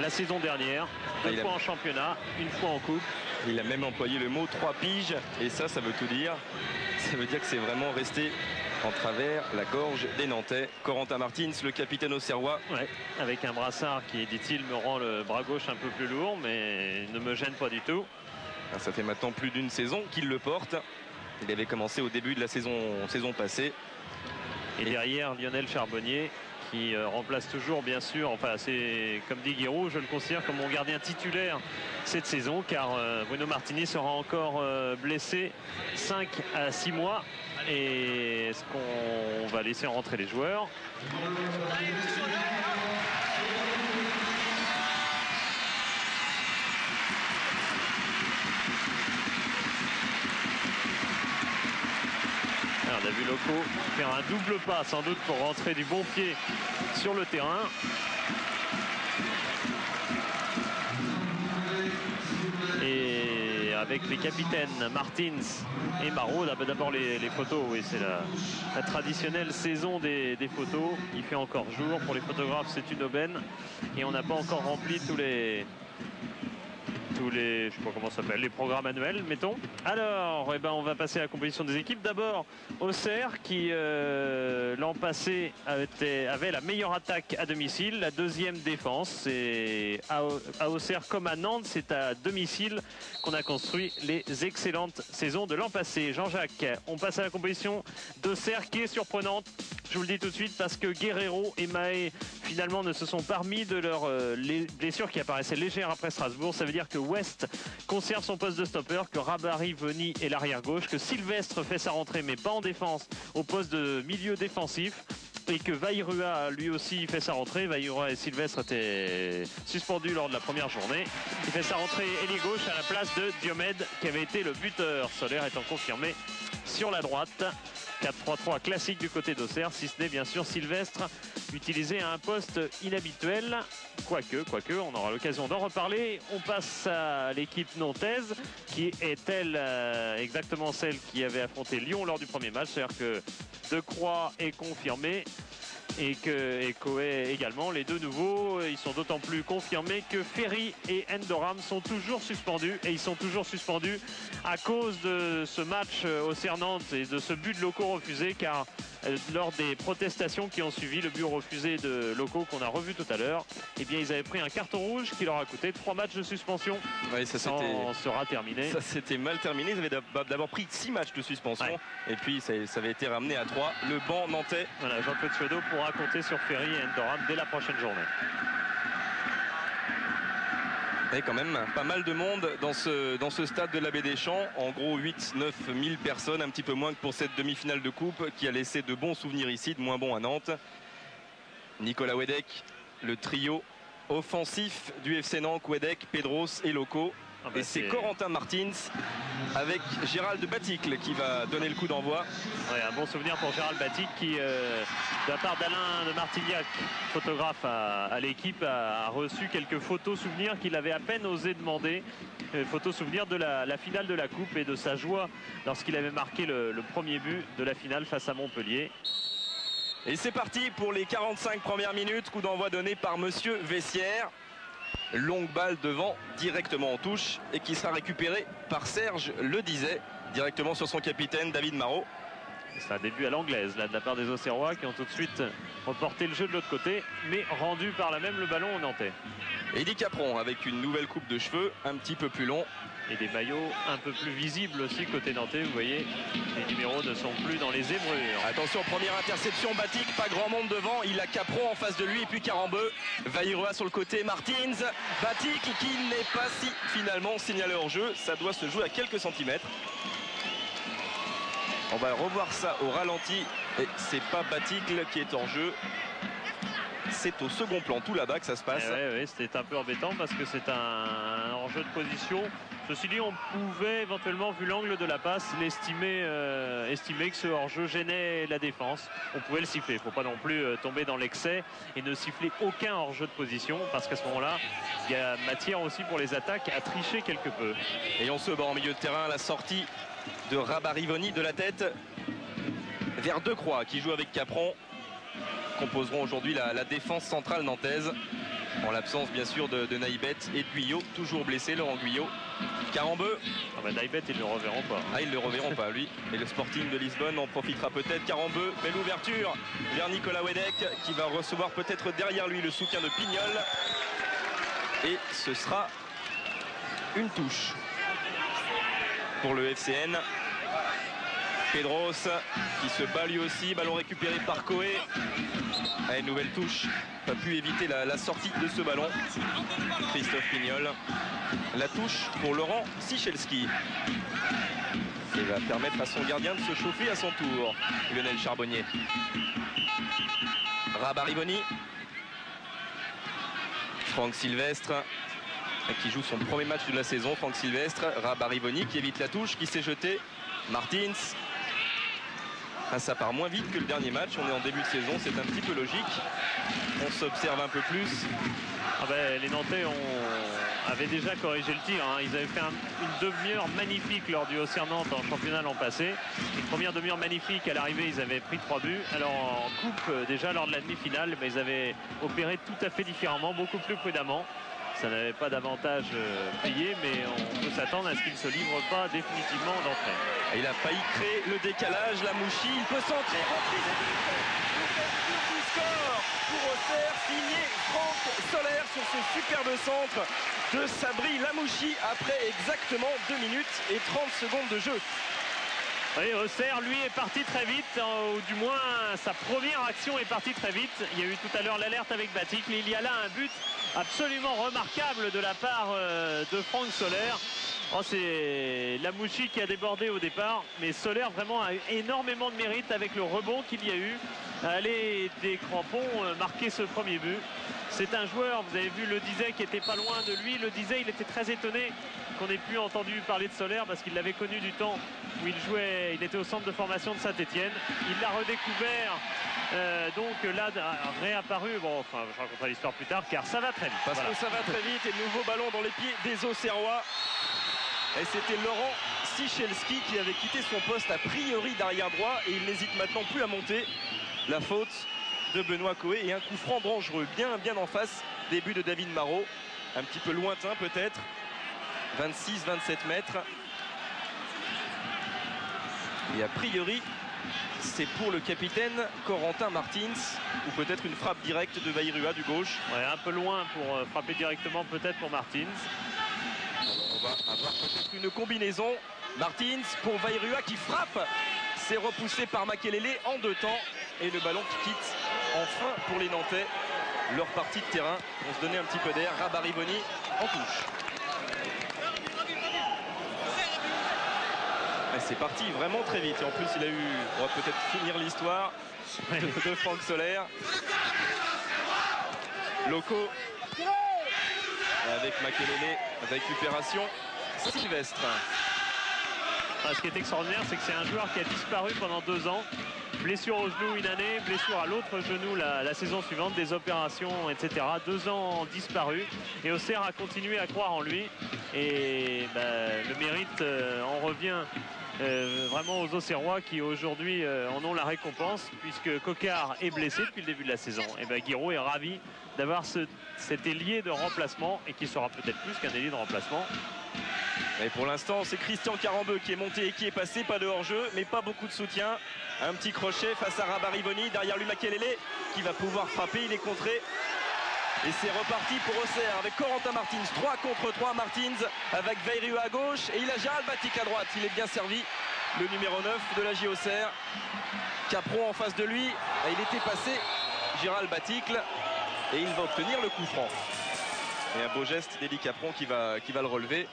la saison dernière, 2 fois en championnat, 1 fois en coupe. Il a même employé le mot 3 piges, et ça veut tout dire. Ça veut dire que c'est vraiment resté en travers la gorge des Nantais. Corentin Martins, le capitaine auxerrois. Ouais, avec un brassard qui, dit-il, me rend le bras gauche un peu plus lourd, mais ne me gêne pas du tout. Ça fait maintenant plus d'une saison qu'il le porte. Il avait commencé au début de la saison passée. Et derrière, Lionel Charbonnier, qui remplace toujours, bien sûr, enfin c'est comme dit Guiraud, je le considère comme mon gardien titulaire cette saison, car Bruno Martini sera encore blessé 5 à 6 mois. Et est-ce qu'on va laisser rentrer les joueurs? Alors, on a vu Loco faire un double pas sans doute pour rentrer du bon pied sur le terrain. Et avec les capitaines Martins et Marot, d'abord les photos, oui, c'est la traditionnelle saison des photos. Il fait encore jour, pour les photographes c'est une aubaine, et on n'a pas encore rempli tous les je sais pas comment ça s'appelle, les programmes annuels, mettons. Alors, eh ben, on va passer à la composition des équipes. D'abord, Auxerre, qui l'an passé avait la meilleure attaque à domicile, la deuxième défense. Et à Auxerre comme à Nantes, c'est à domicile qu'on a construit les excellentes saisons de l'an passé. Jean-Jacques, on passe à la composition d'Auxerre qui est surprenante. Je vous le dis tout de suite parce que Guerrero et Mahé finalement ne se sont pas remis de leurs blessures qui apparaissaient légères après Strasbourg. Ça veut dire que West conserve son poste de stopper, que Rabari-Veni est l'arrière gauche, que Sylvestre fait sa rentrée mais pas en défense au poste de milieu défensif, et que Vairua lui aussi fait sa rentrée. Vairua et Sylvestre étaient suspendus lors de la première journée. Il fait sa rentrée ailier gauche à la place de Diomède qui avait été le buteur, Solaire étant confirmé sur la droite. 4-3-3 classique du côté d'Auxerre, si ce n'est bien sûr Sylvestre utilisé à un poste inhabituel. Quoique, on aura l'occasion d'en reparler. On passe à l'équipe nantaise, qui est-elle exactement celle qui avait affronté Lyon lors du premier match. C'est-à-dire que Decroix est confirmé et Coé également. Les deux nouveaux, ils sont d'autant plus confirmés que Ferry et Endoram sont toujours suspendus, et ils sont toujours suspendus à cause de ce match Auxerre-Nantes et de ce but de Locaux refusé, car lors des protestations qui ont suivi, le but refusé de Locaux qu'on a revu tout à l'heure, eh bien ils avaient pris un carton rouge qui leur a coûté 3 matchs de suspension. Oui, ça sera terminé. Ça s'était mal terminé. Ils avaient d'abord pris 6 matchs de suspension, ouais. Et puis ça avait été ramené à 3. Le banc nantais. Voilà, Jean-Claude Chaudeau pourra compter sur Ferry et Endoram dès la prochaine journée. Et quand même pas mal de monde dans ce stade de l'Abbé des Champs. En gros 8-9 000 personnes, un petit peu moins que pour cette demi-finale de coupe qui a laissé de bons souvenirs ici, de moins bons à Nantes. Nicolas Wedek, le trio offensif du FC Nantes, Wedek, Pedros et Loco. Et c'est Corentin Martins avec Gérald Baticle qui va donner le coup d'envoi. Ouais, un bon souvenir pour Gérald Baticle qui, de la part d'Alain de Martignac, photographe à l'équipe, a reçu quelques photos souvenirs qu'il avait à peine osé demander. Photos souvenirs de la finale de la Coupe et de sa joie lorsqu'il avait marqué le premier but de la finale face à Montpellier. Et c'est parti pour les 45 premières minutes. Coup d'envoi donné par Monsieur Vessière. Longue balle devant, directement en touche, et qui sera récupérée par Serge Le Disait, directement sur son capitaine David Marot. C'est un début à l'anglaise là de la part des Auxerrois qui ont tout de suite reporté le jeu de l'autre côté, mais rendu par là même le ballon au Nantais. Eddie Capron avec une nouvelle coupe de cheveux un petit peu plus long. Et des maillots un peu plus visibles aussi côté nantais, vous voyez, les numéros ne sont plus dans les zébrures. Attention, première interception, Batic, pas grand monde devant, il a Capron en face de lui et puis Carambeu, Vairua sur le côté, Martins, Batic qui n'est pas si finalement signalé hors jeu, ça doit se jouer à quelques centimètres. On va revoir ça au ralenti et c'est pas Baticle qui est hors jeu. C'est au second plan, tout là-bas que ça se passe. Oui, c'était un peu embêtant parce que c'est un hors-jeu de position. Ceci dit, on pouvait éventuellement, vu l'angle de la passe, estimer que ce hors-jeu gênait la défense. On pouvait le siffler. Il ne faut pas non plus tomber dans l'excès et ne siffler aucun hors-jeu de position, parce qu'à ce moment-là, il y a matière aussi pour les attaques à tricher quelque peu. Et on se bat en milieu de terrain à la sortie de Rabari-Veni de la tête vers Decroix qui joue avec Capron. Composeront aujourd'hui la défense centrale nantaise. En l'absence bien sûr de Naïbet et de Guyot, toujours blessé Laurent Guyot. Carambeu. Ah bah Naïbet, ils ne le reverront pas. Ah, ils ne le reverront pas lui. Et le Sporting de Lisbonne en profitera peut-être. Carambeu, belle ouverture vers Nicolas Wedek qui va recevoir peut-être derrière lui le soutien de Pignol. Et ce sera une touche pour le FCN. Pedros qui se bat lui aussi, ballon récupéré par Coé. Allez, nouvelle touche, pas pu éviter la sortie de ce ballon. Christophe Pignol. La touche pour Laurent Sichelski. Il va permettre à son gardien de se chauffer à son tour. Lionel Charbonnier. Rabarivoni. Franck Sylvestre qui joue son premier match de la saison. Franck Sylvestre, Rabarivoni qui évite la touche, qui s'est jeté. Martins. Ah, ça part moins vite que le dernier match. On est en début de saison, c'est un petit peu logique. On s'observe un peu plus. Ah ben, les Nantais avaient déjà corrigé le tir. Hein. Ils avaient fait une demi-heure magnifique lors du Auxerre Nantes en championnat l'an passé. Une première demi-heure magnifique. À l'arrivée, ils avaient pris 3 buts. Alors en coupe, déjà lors de la demi-finale, mais ils avaient opéré tout à fait différemment, beaucoup plus prudemment. Ça n'avait pas davantage payé, mais on peut s'attendre à ce qu'il ne se livre pas définitivement d'entrée. Il a failli créer le décalage, Lamouchi, il peut centrer, reprise du score pour Auxerre, signé Franck Soler sur ce superbe centre de Sabri Lamouchi après exactement 2 minutes et 30 secondes de jeu. Oui, Auxerre, lui, est parti très vite, ou du moins sa première action est partie très vite. Il y a eu tout à l'heure l'alerte avec Batic, mais il y a là un but absolument remarquable de la part de Franck Soler. Oh, c'est Lamouchi qui a débordé au départ, mais Soler vraiment a eu énormément de mérite avec le rebond qu'il y a eu. Aller des crampons, marquer ce premier but. C'est un joueur, vous avez vu Le Disait qui était pas loin de lui. Le Disait, il était très étonné qu'on ait pu entendu parler de Soler parce qu'il l'avait connu du temps où il jouait, il était au centre de formation de Saint-Etienne. Il l'a redécouvert, donc là, réapparu. Bon, enfin, je raconterai l'histoire plus tard car ça va très vite. Parce que ça va très vite et le nouveau ballon dans les pieds des Auxerrois. Et c'était Laurent Sichelski qui avait quitté son poste a priori d'arrière droit et il n'hésite maintenant plus à monter. La faute de Benoît Coé et un coup franc dangereux, bien en face, début de David Marot, un petit peu lointain peut-être, 26-27 mètres. Et a priori, c'est pour le capitaine Corentin Martins, ou peut-être une frappe directe de Vairua du gauche. Ouais, un peu loin pour frapper directement peut-être pour Martins. On va avoir peut-être une combinaison. Martins pour Vairua qui frappe. C'est repoussé par Makelele en 2 temps. Et le ballon qui quitte enfin pour les Nantais leur partie de terrain. On se donnait un petit peu d'air. Rabarivoni en touche. C'est parti vraiment très vite. Et en plus, on va peut-être finir l'histoire de Franck Soler. Loco avec Makelele, récupération. Sylvestre. Ah, ce qui est extraordinaire, c'est que c'est un joueur qui a disparu pendant 2 ans. Blessure au genou une année, blessure à l'autre genou la saison suivante, des opérations, etc. 2 ans disparus. Et Auxerre a continué à croire en lui. Et le mérite en revient vraiment aux Auxerrois qui aujourd'hui en ont la récompense, puisque Coquard est blessé depuis le début de la saison. Et Guiraud est ravi d'avoir cet ailier de remplacement et qui sera peut-être plus qu'un ailier de remplacement. Et pour l'instant, c'est Christian Carambeu qui est monté et qui est passé, pas de hors-jeu, mais pas beaucoup de soutien. Un petit crochet face à Rabarivoni, derrière lui Makelele qui va pouvoir frapper, il est contré. Et c'est reparti pour Auxerre avec Corentin Martins, 3 contre 3 Martins avec Vairua à gauche et il a Gérald Batic à droite. Il est bien servi, le numéro 9 de la J Auxerre. Capron en face de lui, et il était passé, Gérald Batic, et il va obtenir le coup franc. Et un beau geste d'Élie Capron qui va le relever.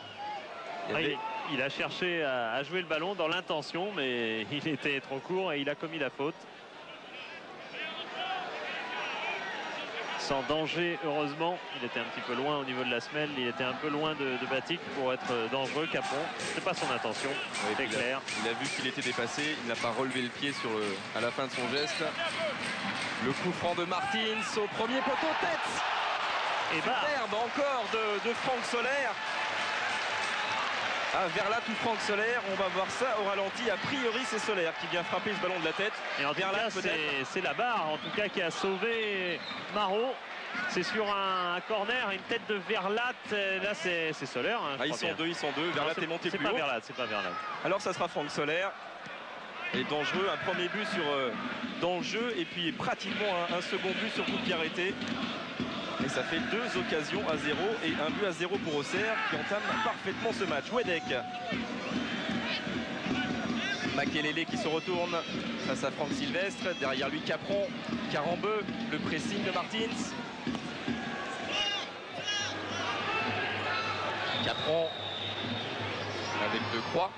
Il a cherché à jouer le ballon dans l'intention, mais il était trop court et il a commis la faute. Sans danger, heureusement. Il était un petit peu loin au niveau de la semelle. Il était un peu loin de Batic pour être dangereux. Capron, c'est pas son intention, c'est clair. Il a vu qu'il était dépassé. Il n'a pas relevé le pied à la fin de son geste. Le coup franc de Martins au premier poteau, tête. Et superbe encore de Franck Soler. Vers là, tout Franck Soler, on va voir ça au ralenti. A priori, c'est Soler qui vient frapper ce ballon de la tête. Et en tout cas, c'est la barre, en tout cas, qui a sauvé Marot. C'est sur un corner, une tête de Verlat. Là, c'est Soler. Hein, ils sont deux. Verlat est monté plus haut. C'est pas Verlat. Alors, ça sera Franck Soler. Et dangereux, un premier but dans le jeu. Et puis, pratiquement un second but sur coup de pied arrêté. Et ça fait 2 occasions à 0 et un but à 0 pour Auxerre qui entame parfaitement ce match. Wedek. Makelele qui se retourne face à Franck Sylvestre. Derrière lui, Capron, Carambeu, le pressing de Martins. Capron avec De Croix.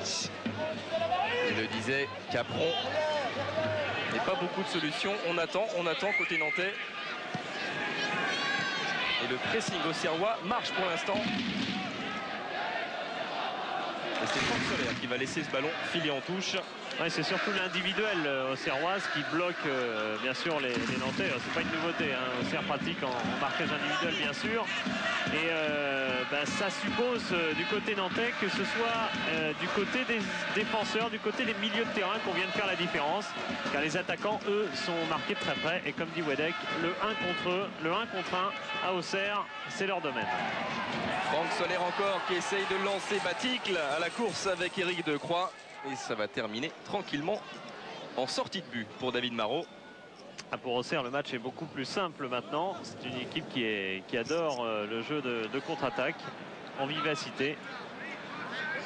Je le disais, Capron. Et pas beaucoup de solutions. On attend côté nantais. Et le pressing auxerrois marche pour l'instant. Et c'est Franck Soler qui va laisser ce ballon filer en touche. Ouais, c'est surtout l'individuel auxerroise qui bloque bien sûr les Nantais. C'est pas une nouveauté. Hein. Auxerre pratique en marquage individuel bien sûr. Et ça suppose du côté nantais que ce soit du côté des défenseurs, du côté des milieux de terrain qu'on vient de faire la différence. Car les attaquants, eux, sont marqués de très près. Et comme dit Wedek, le 1 contre 1 à Auxerre, c'est leur domaine. Franck Soler encore qui essaye de lancer Baticle à la course avec Éric Decroix. Et ça va terminer tranquillement en sortie de but pour David Marot. Pour Auxerre, le match est beaucoup plus simple maintenant. C'est une équipe qui adore le jeu de contre-attaque en vivacité.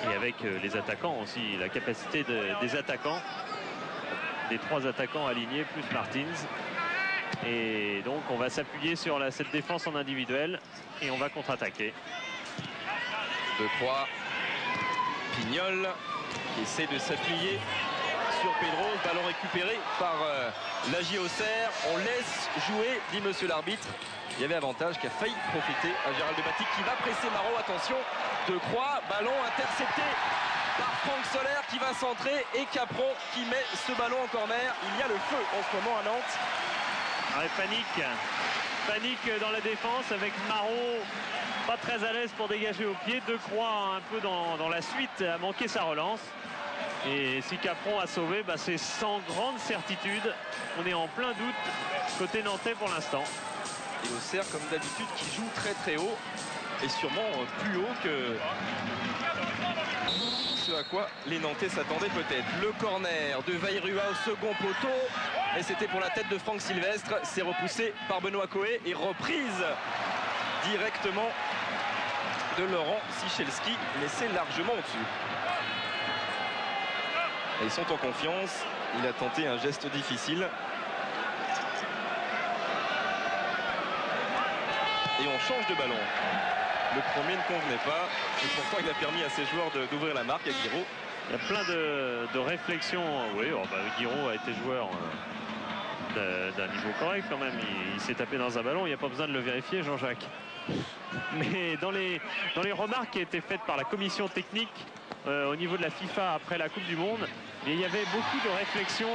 Et avec les attaquants aussi, la capacité des attaquants. Des 3 attaquants alignés plus Martins. Et donc on va s'appuyer sur cette défense en individuel et on va contre-attaquer. Decroix, Pignol qui essaie de s'appuyer sur Pedros. Ballon récupéré par l'AJ Auxerre. On laisse jouer, dit monsieur l'arbitre. Il y avait avantage qui a failli profiter à Gérald de Batic qui va presser Marot. Attention, Decroix, ballon intercepté par Franck Soler qui va centrer et Capron qui met ce ballon en corner. Il y a le feu en ce moment à Nantes. Ouais, panique dans la défense avec Marot pas très à l'aise pour dégager au pied. Decroix un peu dans la suite a manqué sa relance. Et si Capron a sauvé, c'est sans grande certitude. On est en plein doute côté nantais pour l'instant. Et Auxerre comme d'habitude qui joue très très haut et sûrement plus haut que ce à quoi les Nantais s'attendaient peut-être. Le corner de Vairua au second poteau. Et c'était pour la tête de Franck Sylvestre. C'est repoussé par Benoît Coé et reprise directement de Laurent Sichelski. Mais c'est largement au-dessus. Et ils sont en confiance. Il a tenté un geste difficile. Et on change de ballon. Le premier ne convenait pas. Et pourtant, il a permis à ses joueurs d'ouvrir la marque à Guiraud. Il y a plein de réflexions. Oui, Guiraud a été joueur d'un niveau correct quand même. Il s'est tapé dans un ballon. Il n'y a pas besoin de le vérifier, Jean-Jacques. Mais dans les remarques qui étaient faites par la commission technique au niveau de la FIFA après la Coupe du Monde, il y avait beaucoup de réflexions.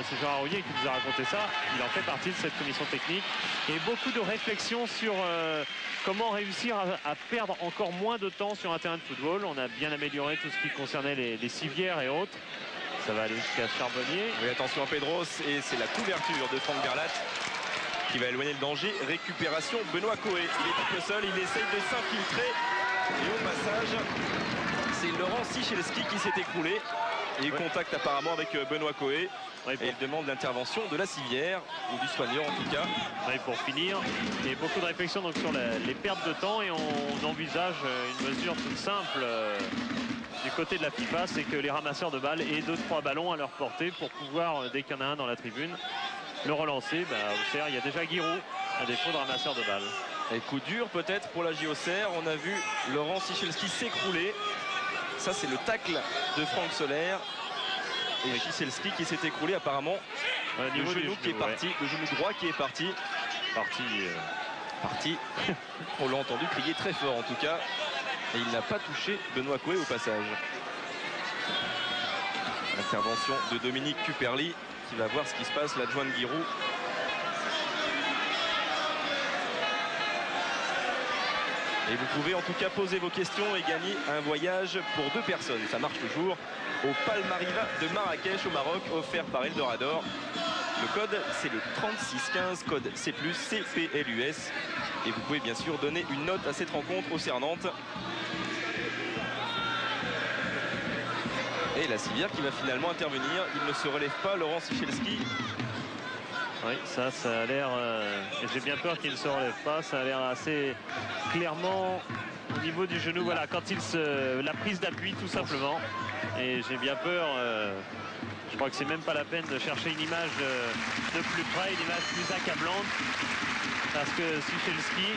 C'est Gérard Rouillet qui nous a raconté ça. Il en fait partie de cette commission technique. Et beaucoup de réflexions sur comment réussir à perdre encore moins de temps sur un terrain de football. On a bien amélioré tout ce qui concernait les civières et autres. Ça va aller jusqu'à Charbonnier. Oui, attention à Pedros. Et c'est la couverture de Franck Verlat qui va éloigner le danger. Récupération Benoît Coé. Il est tout seul. Il essaye de s'infiltrer. Et au passage, c'est Laurent Sichelski qui s'est écroulé. Et contact apparemment avec Benoît Coé. Et il demande l'intervention de la civière, ou du soigneur en tout cas. Et pour finir, il y a beaucoup de réflexions donc, sur les pertes de temps et on envisage une mesure toute simple du côté de la FIFA, c'est que les ramasseurs de balles aient 2-3 ballons à leur portée pour pouvoir, dès qu'il y en a un dans la tribune, le relancer. Auxerre, il y a déjà Guiraud à défaut de ramasseur de balles. Et coup dur peut-être pour la Auxerre. On a vu Laurent Sichelski s'écrouler. Ça c'est le tacle de Franck Soler. Et Sichelski qui s'est écroulé apparemment. Le genou qui est parti, le genou droit qui est parti. Parti. On l'a entendu crier très fort en tout cas. Et il n'a pas touché Benoît Coé au passage. Intervention de Dominique Cuperli qui va voir ce qui se passe, l'adjoint de Guiraud. Et vous pouvez en tout cas poser vos questions et gagner un voyage pour 2 personnes. Ça marche toujours au Palmariva de Marrakech au Maroc, offert par Eldorado. Le code, c'est le 3615, code C+, CPLUS. Et vous pouvez bien sûr donner une note à cette rencontre au CER Nantes. Et la civière qui va finalement intervenir. Il ne se relève pas, Laurent Sichelski. Oui, ça a l'air... j'ai bien peur qu'il ne se relève pas. Ça a l'air assez clairement au niveau du genou. Voilà, quand la prise d'appui tout simplement. Et j'ai bien peur... je crois que c'est même pas la peine de chercher une image de plus près, une image plus accablante. Parce que Sichelski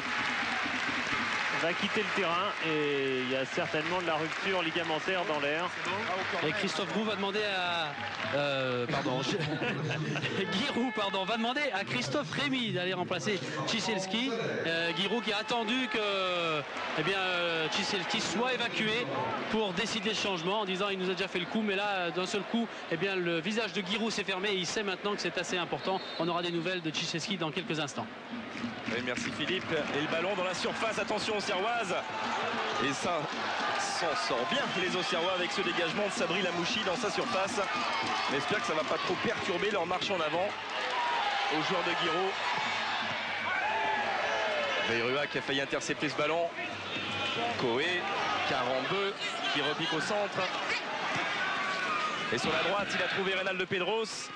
va quitter le terrain et il y a certainement de la rupture ligamentaire dans l'air. Et Christophe Roux va demander à... Giroud, va demander à Christophe Rémy d'aller remplacer Cichelski. Giroud qui a attendu que Cichelski soit évacué pour décider le changement en disant il nous a déjà fait le coup, mais là d'un seul coup le visage de Giroud s'est fermé et il sait maintenant que c'est assez important. On aura des nouvelles de Cichelski dans quelques instants. Oui, merci Philippe. Et le ballon dans la surface, attention aux Auxerroises. Et ça s'en sort bien les Auxerrois avec ce dégagement de Sabri Lamouchi dans sa surface. On espère que ça ne va pas trop perturber leur marche en avant aux joueurs de Guiraud. Bayrua qui a failli intercepter ce ballon. Coé, Carambeu qui repique au centre. Et sur la droite, il a trouvé Reynald Pedros.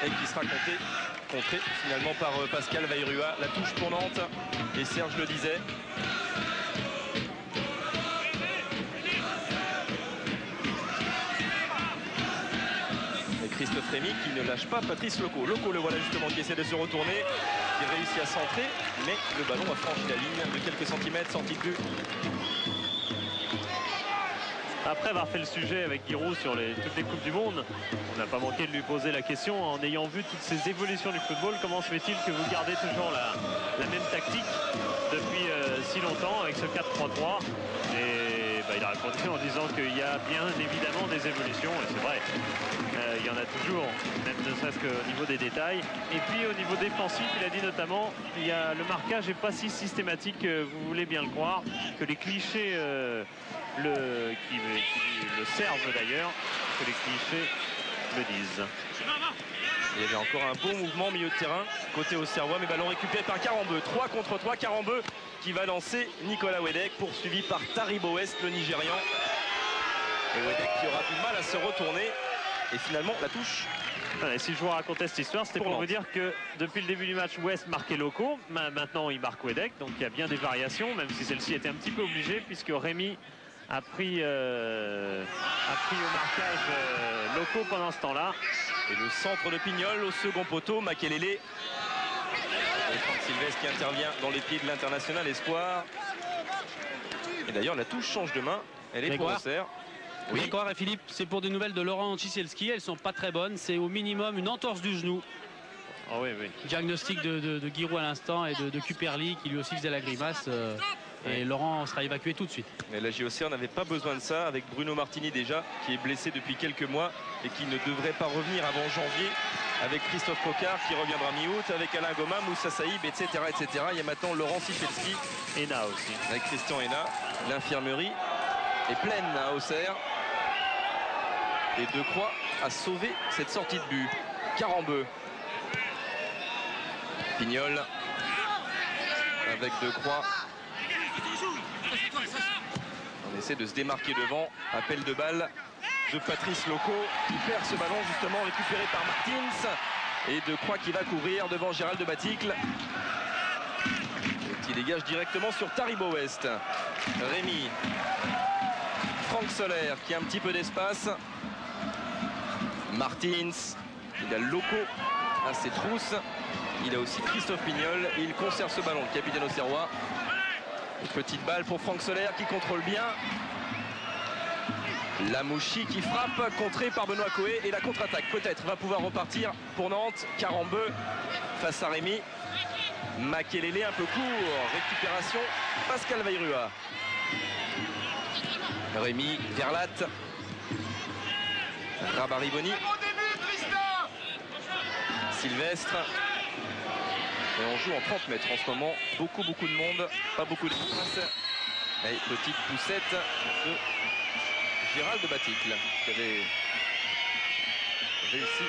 Et qui sera contré finalement par Pascal Bayrua. La touche pour Nantes. Et Serge le disait. Et Christophe Rémy qui ne lâche pas Patrice Loco. Loco, le voilà justement, qui essaie de se retourner, qui réussit à centrer, mais le ballon a franchi la ligne de quelques centimètres, sortie de but. Après avoir fait le sujet avec Giroud sur toutes les Coupes du Monde, on n'a pas manqué de lui poser la question en ayant vu toutes ces évolutions du football. Comment se fait-il que vous gardez toujours la même tactique depuis si longtemps avec ce 4-3-3? Et il a répondu en disant qu'il y a bien évidemment des évolutions, et c'est vrai. Il y en a toujours, même ne serait-ce qu'au niveau des détails. Et puis au niveau défensif, il a dit notamment le marquage n'est pas si systématique que vous voulez bien le croire, que les clichés qui le servent d'ailleurs, que les clichés le disent. Il y avait encore un bon mouvement au milieu de terrain côté Auxerrois, mais ballon récupéré par Carambeu. 3 contre 3, Carambeu qui va lancer Nicolas Wedek, poursuivi par Taribo West, le Nigérian. Et Wedek qui aura du mal à se retourner. Et finalement, la touche. Voilà, si je vous racontais cette histoire, c'était pour vous dire que depuis le début du match, West marquait Loco. Maintenant, il marque Wedek. Donc il y a bien des variations, même si celle-ci était un petit peu obligée, puisque Rémy a pris au marquage Loco pendant ce temps-là. Et le centre de Pignol au second poteau, Makelele. Et Franck Sylvestre qui intervient dans les pieds de l'international espoir. Et d'ailleurs, la touche change de main. Elle est pour Auxerre. Oui, et Philippe, c'est pour des nouvelles de Laurent Cichelski. Elles sont pas très bonnes. C'est au minimum une entorse du genou. Oh oui. Diagnostic de Giroud à l'instant et de Cuperli qui lui aussi faisait la grimace. Et Laurent sera évacué tout de suite. Mais la JOCR n'avait pas besoin de ça avec Bruno Martini déjà, qui est blessé depuis quelques mois et qui ne devrait pas revenir avant janvier. Avec Christophe Cocard qui reviendra mi-août, avec Alain Goma, Moussa Saïb, etc., etc. Il y a maintenant Laurent Sichelski. Héna aussi. Avec Christian Héna. L'infirmerie est pleine à Auxerre. Et Decroix a sauvé cette sortie de but. Carambeu. Pignol. Avec Decroix. On essaie de se démarquer devant. Appel de balle de Patrice Loco. Il perd ce ballon justement récupéré par Martins. Et Decroix qui va courir devant Gérald de Baticle. Et qui dégage directement sur Taribo West. Rémy. Franck Soler qui a un petit peu d'espace. Martins. Il a Loco à ses trousses. Il a aussi Christophe Pignol. Et il conserve ce ballon, le capitaine auxerrois. Petite balle pour Franck Soler qui contrôle bien. Lamouchi qui frappe, contré par Benoît Coé. Et la contre-attaque peut-être va pouvoir repartir pour Nantes. Carambeu face à Rémy. Makelele un peu court. Récupération Pascal Bayrua. Rémy, Verlat. Rabariboni. Sylvestre. Et on joue en 30 mètres en ce moment. Beaucoup de monde. Pas beaucoup de place. Et petite poussette de Gérald de Baticle qui avait réussi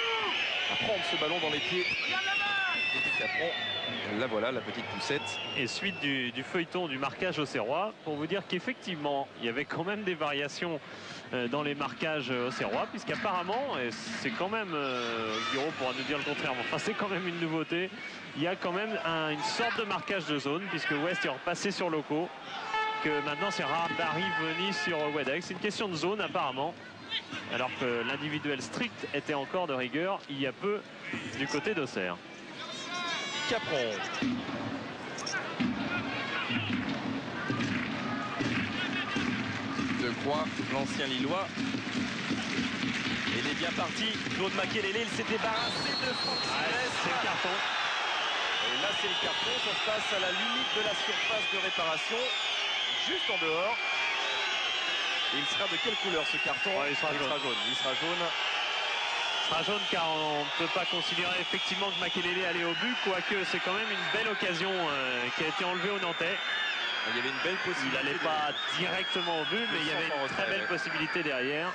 à prendre ce ballon dans les pieds. Capron, là voilà la petite poussette. Et suite du feuilleton du marquage auxerrois, pour vous dire qu'effectivement il y avait quand même des variations dans les marquages auxerrois, puisqu'apparemment, et c'est quand même, Guiraud pourra nous dire le contraire, mais enfin c'est quand même une nouveauté, il y a quand même une sorte de marquage de zone, puisque West est repassé sur Loco, que maintenant c'est Rabari Veni sur Wedek. C'est une question de zone apparemment, alors que l'individuel strict était encore de rigueur il y a peu du côté d'Auxerre. Capron. De Croix, l'ancien Lillois. Il est bien parti. Claude Makelele, il s'est débarrassé de Franck Sylvestre. C'est le carton. Et là, c'est le carton. Ça se passe à la limite de la surface de réparation, juste en dehors. Et il sera de quelle couleur ce carton? Il sera jaune. Il sera jaune. Jaune car on ne peut pas considérer effectivement que Makelele allait au but, quoique c'est quand même une belle occasion qui a été enlevée au Nantais. Il y avait une belle possibilité. Il n'allait pas directement au but, mais il y avait une très belle possibilité derrière.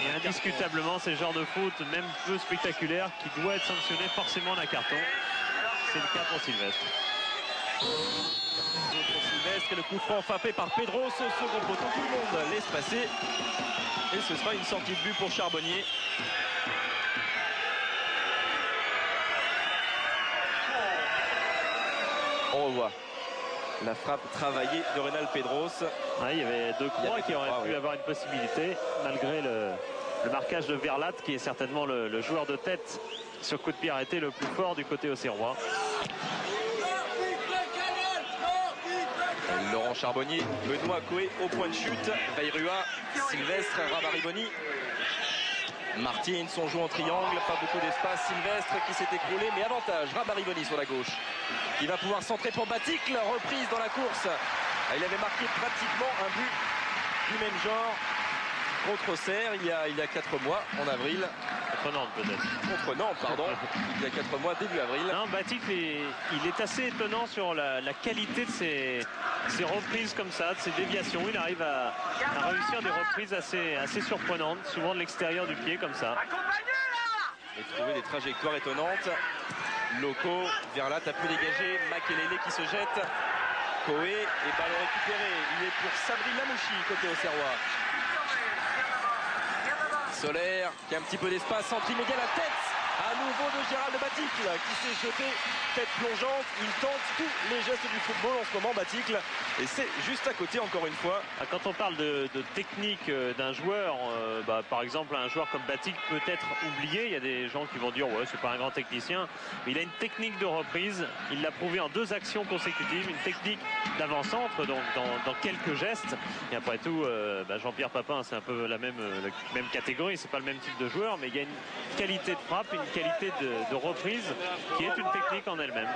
Et indiscutablement, c'est le genre de faute, même peu spectaculaire, qui doit être sanctionné forcément d'un carton. C'est le cas pour Sylvestre. Pour Sylvestre et le coup franc frappé par Pedros au second poteau. Tout le monde laisse passer. Et ce sera une sortie de but pour Charbonnier. On revoit la frappe travaillée de Rénal Pedros. Il y avait De Croix qui aurait pu avoir une possibilité, malgré le marquage de Verlat, qui est certainement le joueur de tête sur coup de pied arrêté le plus fort du côté auxerrois. Laurent Charbonnier, Benoît Coé au point de chute, Bayrua, Sylvestre, Rabariboni. Martins, son joue en triangle, pas beaucoup d'espace. Sylvestre qui s'est écroulé, mais avantage, Rabariboni sur la gauche. Il va pouvoir centrer pour Baticle, reprise dans la course. Il avait marqué pratiquement un but du même genre contre Auxerre il y a 4 mois, en avril. Contre Nantes peut-être. Contre Nantes, pardon, il y a 4 mois, début avril. Non, Baticle, il est assez étonnant sur la qualité de ses reprises comme ça, de ses déviations. Il arrive à réussir des reprises assez surprenantes, souvent de l'extérieur du pied comme ça. Et trouver des trajectoires étonnantes. Loco, Verlat a pu dégager, Makelele qui se jette. Coé et ballon récupéré. Il est pour Sabri Lamouchi côté auxerrois. Solaire qui a un petit peu d'espace, centre immédiat, la tête à nouveau de Gérald Baticle qui s'est jeté, tête plongeante. Il tente tous les gestes du football en ce moment, Baticle, et c'est juste à côté encore une fois. Quand on parle de technique d'un joueur, par exemple un joueur comme Baticle peut être oublié. Il y a des gens qui vont dire ouais, c'est pas un grand technicien, mais il a une technique de reprise. Il l'a prouvé en 2 actions consécutives, une technique d'avant-centre donc dans quelques gestes. Et après tout, Jean-Pierre Papin, c'est un peu la même catégorie, c'est pas le même type de joueur, mais il y a une qualité de frappe, une qualité de reprise qui est une technique en elle-même.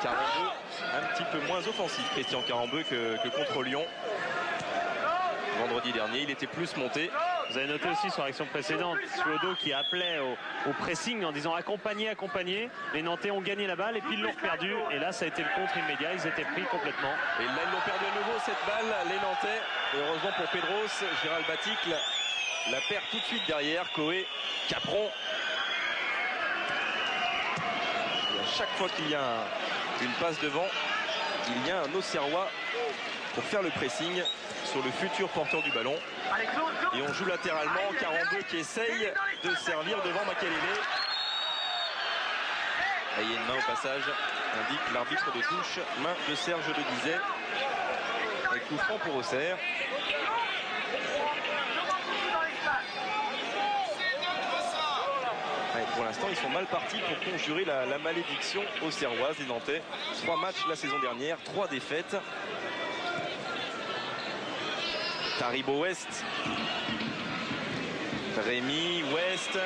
Carambeu, un petit peu moins offensif, Christian Carambeu que contre Lyon. Vendredi dernier, il était plus monté. Vous avez noté aussi sur l'action précédente, Suodo qui appelait au pressing en disant accompagner. Les Nantais ont gagné la balle et puis ils l'ont perdu. Et là, ça a été le contre immédiat. Ils étaient pris complètement. Et là, ils l'ont perdu à nouveau, cette balle, les Nantais. Et heureusement pour Pedros, Gérald Baticle la perd tout de suite derrière. Coé, Capron. Et à chaque fois qu'il y a une passe devant, il y a un Auxerrois pour faire le pressing sur le futur porteur du ballon. Et on joue latéralement, Carambeu qui essaye de servir devant Makelele. Et il y a une main au passage, indique l'arbitre de touche, main de Serge de Dizet. Et coup franc pour Auxerre. Pour l'instant, ils sont mal partis pour conjurer la malédiction auxerroise des Nantais. 3 matchs la saison dernière, 3 défaites. Taribo West. Rémi West.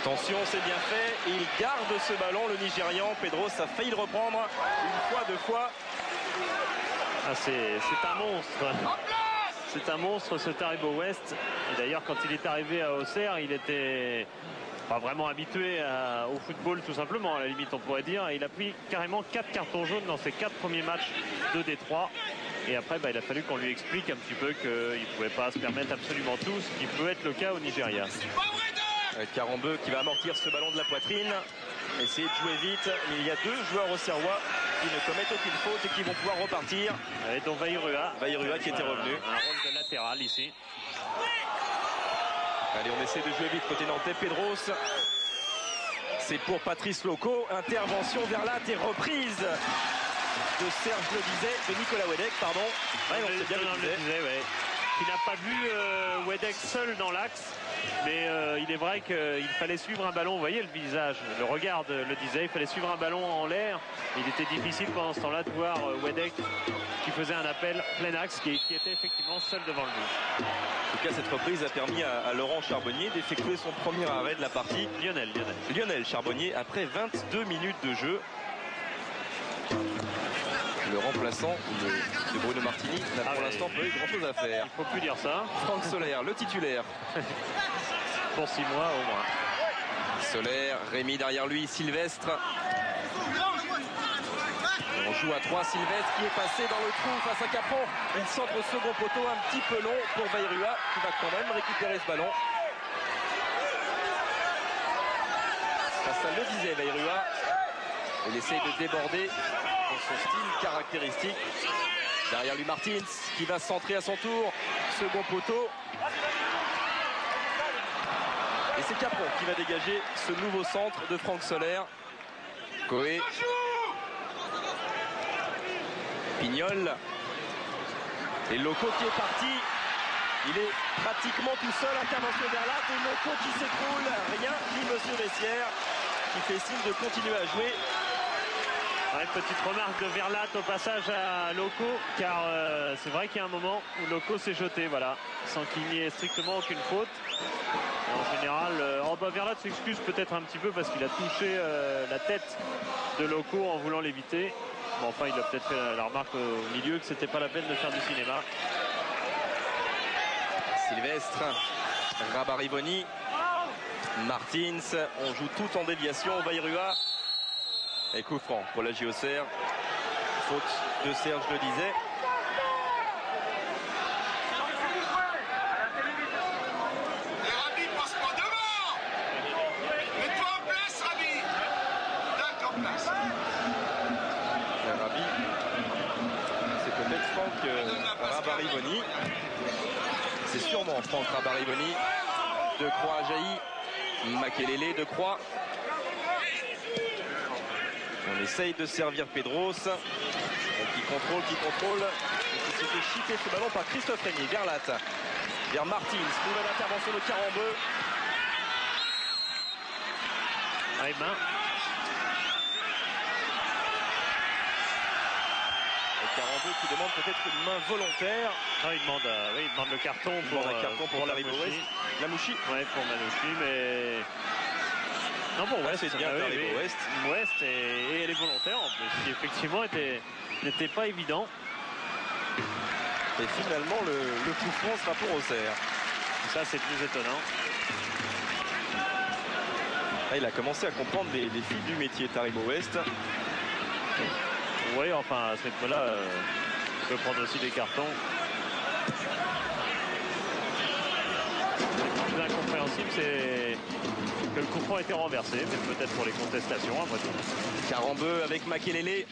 Attention, c'est bien fait. Et il garde ce ballon, le Nigérian. Pedros a failli le reprendre une fois, 2 fois. C'est un monstre. C'est un monstre ce Taribo West. D'ailleurs, quand il est arrivé à Auxerre, il était pas vraiment habitué au football tout simplement, à la limite on pourrait dire. Et il a pris carrément 4 cartons jaunes dans ses 4 premiers matchs de Détroit. Et après, il a fallu qu'on lui explique un petit peu qu'il ne pouvait pas se permettre absolument tout, ce qui peut être le cas au Nigeria. Carambeu qui va amortir ce ballon de la poitrine. Essayer de jouer vite, mais il y a 2 joueurs au Serrois qui ne commettent aucune faute et qui vont pouvoir repartir. Et donc Vairua. Vairua qui était revenu. Un rôle de latéral ici. Allez, on essaie de jouer vite côté nantais. Pedros. C'est pour Patrice Loco. Intervention vers là et reprise de Serge Le Disais, de Nicolas Wedek, pardon. Ouais, non, c'est bien Le Disais. Ouais. Qui n'a pas vu Wedek seul dans l'axe. Mais il est vrai qu'il fallait suivre un ballon. Vous voyez le visage, le regard de Le Disait. Il fallait suivre un ballon en l'air. Il était difficile pendant ce temps-là de voir Wedek qui faisait un appel plein axe, qui était effectivement seul devant le but. En tout cas, cette reprise a permis à Laurent Charbonnier d'effectuer son premier arrêt de la partie. Lionel Charbonnier après 22 minutes de jeu. Le remplaçant de Bruno Martini n'a pour l'instant pas eu grand chose à faire. Il ne faut plus dire ça. Franck Soler, le titulaire. Pour 6 mois au moins. Soler, Rémi derrière lui, Sylvestre. On joue à 3, Sylvestre qui est passé dans le trou face à Capron. Il centre au second poteau, un petit peu long pour Vairua qui va quand même récupérer ce ballon. Ça le disait Vairua. Il essaye de déborder dans son style caractéristique. Derrière lui Martins qui va centrer à son tour. Second poteau. Et c'est Capron qui va dégager ce nouveau centre de Franck Soler. Coé. Pignol. Et Loco qui est parti. Il est pratiquement tout seul. Intervention vers là. Et Loco qui s'écroule. Rien dit Monsieur Vessière qui fait signe de continuer à jouer. Ouais, petite remarque de Verlat au passage à Loco, car c'est vrai qu'il y a un moment où Loco s'est jeté, voilà, sans qu'il n'y ait strictement aucune faute. Et en général, Verlat s'excuse peut-être un petit peu parce qu'il a touché la tête de Loco en voulant l'éviter. Bon, enfin, il a peut-être fait la remarque au milieu que c'était pas la peine de faire du cinéma. Sylvestre, Rabarivoni, Martins, on joue tout en déviation. Vairua. Et coup franc pour la JOCR. Faute de Serge Le Disait. Rabi, passe-moi devant. Mets-toi en place, Rabi. D'accord, en place. Rabi, c'est peut-être Franck Rabarivoni. C'est sûrement Franck Rabarivoni. De Croix à Jailly. Makelele de Croix. On essaye de servir Pedros. Qui contrôle. Et qui s'est fait chipper ce ballon par Christophe Rémy. Verlat. Vers Martins. Nouvelle intervention de Carambeu. Ouais, main. Et Carambeu qui demande peut-être une main volontaire. Non, il demande le carton pour Lamouchi. Lamouchi. Ouais, pour Manouchi, mais... Non, bon, West, c'est bien d'arriver au West. West et elle est volontaire en plus, qui effectivement n'était pas évident. Et finalement, le coup franc sera pour Auxerre. Ça, c'est plus étonnant. Là, il a commencé à comprendre les fils du métier, Taribo West. Oui, enfin, à ce rythme-là, il peut prendre aussi des cartons. Le plus incompréhensible, c'est que le coup franc a été renversé, mais peut-être pour les contestations, après tout. Carambeu avec Makelele.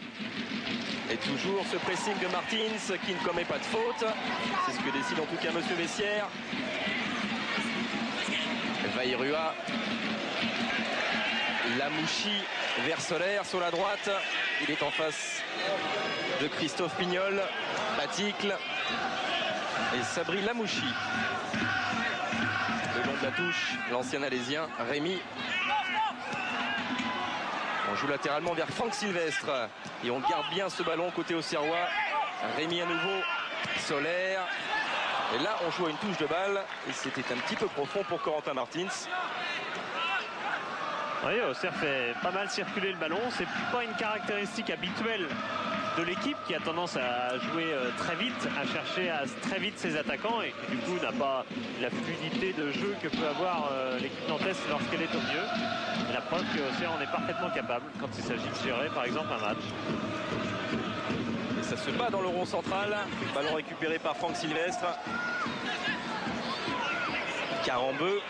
Et toujours ce pressing de Martins qui ne commet pas de faute. C'est ce que décide en tout cas Monsieur Vessière. Vairua. Lamouchi vers Soler sur la droite. Il est en face de Christophe Pignol. Baticle. Et Sabri Lamouchi. Le long de la touche, l'ancien alésien Rémi. On joue latéralement vers Franck Sylvestre. Et on garde bien ce ballon côté Auxerrois. Rémi à nouveau. Soler. Et là, on joue à une touche de balle. Et c'était un petit peu profond pour Corentin Martins. Oui, Auxerre fait pas mal circuler le ballon. C'est pas une caractéristique habituelle de l'équipe qui a tendance à jouer très vite, à chercher très vite ses attaquants et qui du coup n'a pas la fluidité de jeu que peut avoir l'équipe nantaise lorsqu'elle est au mieux. Et la preuve qu'Auxerre en est parfaitement capable quand il s'agit de gérer par exemple un match. Et ça se bat dans le rond central. Ballon récupéré par Franck Sylvestre. Carambeu.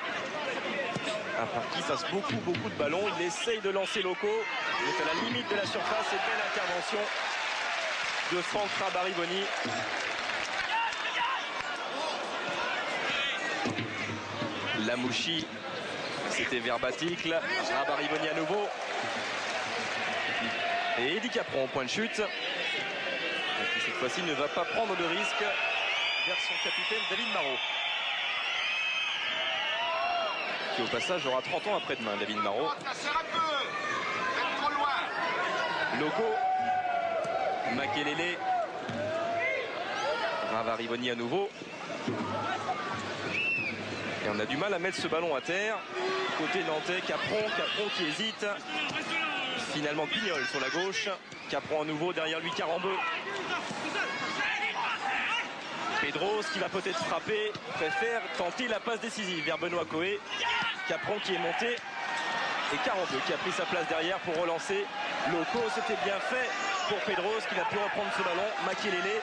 Qui passe beaucoup de ballons. Il essaye de lancer Loco. Il est à la limite de la surface. Et belle intervention de Franck Rabariboni. Lamouchi, c'était Verbaticle. Rabariboni à nouveau. Et Eddie Capron au point de chute. Et qui cette fois-ci ne va pas prendre de risque vers son capitaine David Marot. Qui au passage aura 30 ans après-demain, David Marot. Loco. Makelele. Rabariboni à nouveau. Et on a du mal à mettre ce ballon à terre. Côté nantais, Capron qui hésite. Finalement Pignol sur la gauche. Capron à nouveau, derrière lui Carambeu. Pedros qui va peut-être frapper, préfère tenter la passe décisive vers Benoît Coé. Capron qui est monté. Et Carambeu qui a pris sa place derrière pour relancer. Loco, c'était bien fait pour Pedros qui n'a pu reprendre ce ballon. Makelele.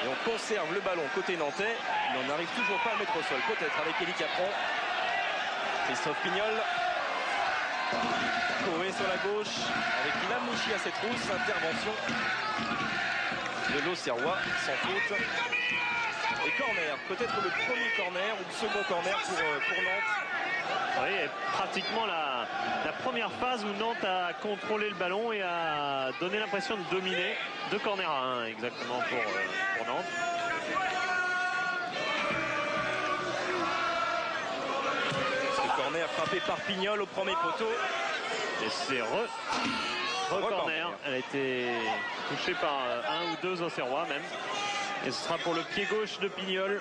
Et on conserve le ballon côté nantais. Mais on n'arrive toujours pas à le mettre au sol. Peut-être avec Elie Capron. Christophe Pignol. Coé sur la gauche. Avec Lamouchi à ses trousses. Intervention de l'Auxerrois sans faute. Et corner. Peut-être le premier corner ou le second corner pour Nantes. Oui, et pratiquement la première phase où Nantes a contrôlé le ballon et a donné l'impression de dominer. 2 corners à 1 exactement pour Nantes. Ce corner frappé par Pignol au premier poteau. Et c'est re-corner. Elle a été touchée par 1 ou 2 Auxerrois même. Et ce sera pour le pied gauche de Pignol.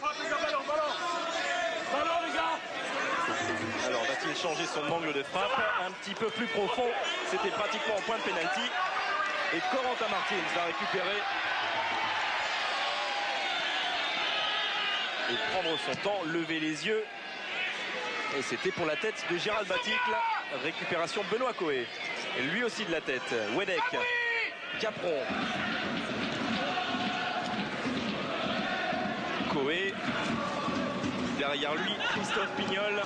Alors va-t-il changer son angle de frappe un petit peu plus profond? C'était pratiquement en point de pénalty. Et Corentin Martins va récupérer et prendre son temps, lever les yeux. Et c'était pour la tête de Gérald Baticle. Récupération Benoît Coé. Et lui aussi de la tête. Wedek. Capron. Coé. Derrière lui, Christophe Pignol.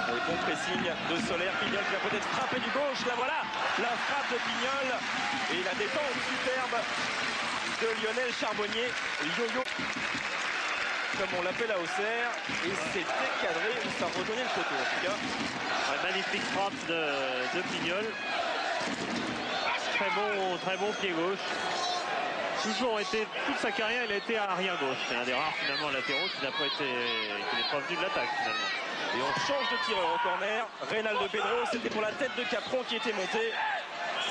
Avec bon pressing de Solaire. Pignol qui va peut-être frapper du gauche. Là voilà, la frappe de Pignol. Et la détente superbe de Lionel Charbonnier. Yo-yo, comme on l'appelle à Auxerre. Et c'était cadré, ça rejoignait le poteau en tout cas. Ouais, magnifique frappe de Pignol. Très bon pied gauche. Toute sa carrière, il a été à arrière gauche. C'est un des rares finalement latéraux qui n'est pas venu de l'attaque finalement. Et on change de tireur au corner. Reynaldo Pedro, c'était pour la tête de Capron qui était montée.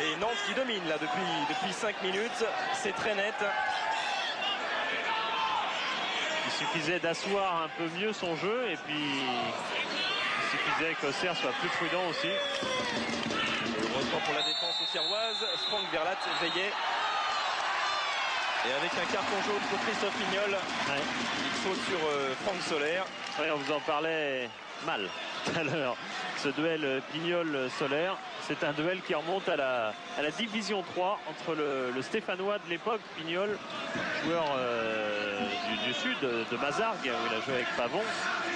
Et Nantes qui domine là depuis 5 minutes. C'est très net. Il suffisait d'asseoir un peu mieux son jeu et puis il suffisait qu'Auxerre soit plus prudent aussi. Heureusement pour la défense auxerroise, Franck Verlat veillait. Et avec un carton jaune pour Christophe Pignol, ouais. Il saute sur Franck Solaire. Ouais, on vous en parlait mal tout à l'heure. Ce duel Pignol-Solaire, c'est un duel qui remonte à la division 3 entre le Stéphanois de l'époque, Pignol, joueur du sud, de Mazargues, où il a joué avec Pavon,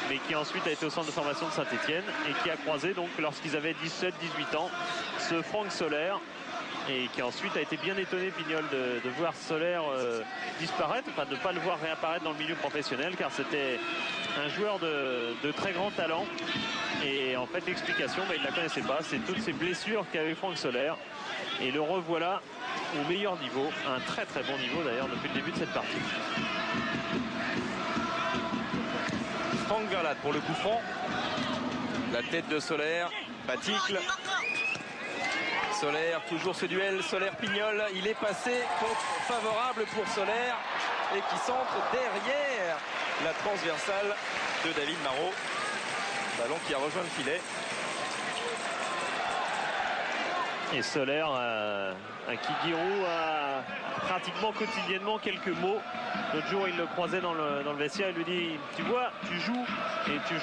mais qui ensuite a été au centre de formation de Saint-Etienne et qui a croisé donc lorsqu'ils avaient 17-18 ans ce Franck Solaire. Et qui ensuite a été bien étonné, Pignol, de voir Solaire disparaître, enfin de ne pas le voir réapparaître dans le milieu professionnel, car c'était un joueur de très grand talent. Et en fait, l'explication, il ne la connaissait pas. C'est toutes ces blessures qu'avait Franck Solaire. Et le revoilà au meilleur niveau, un très très bon niveau d'ailleurs depuis le début de cette partie. Franck Verlat pour le coup franc. La tête de Solaire, Baticle. Solaire, toujours ce duel, Solaire-Pignol, il est passé, contre favorable pour Solaire et qui centre derrière la transversale de David Marot. Ballon qui a rejoint le filet. Et Solaire, à qui Giroud a pratiquement quotidiennement quelques mots. L'autre jour, il le croisait dans le vestiaire, il lui dit, tu vois, tu joues et tu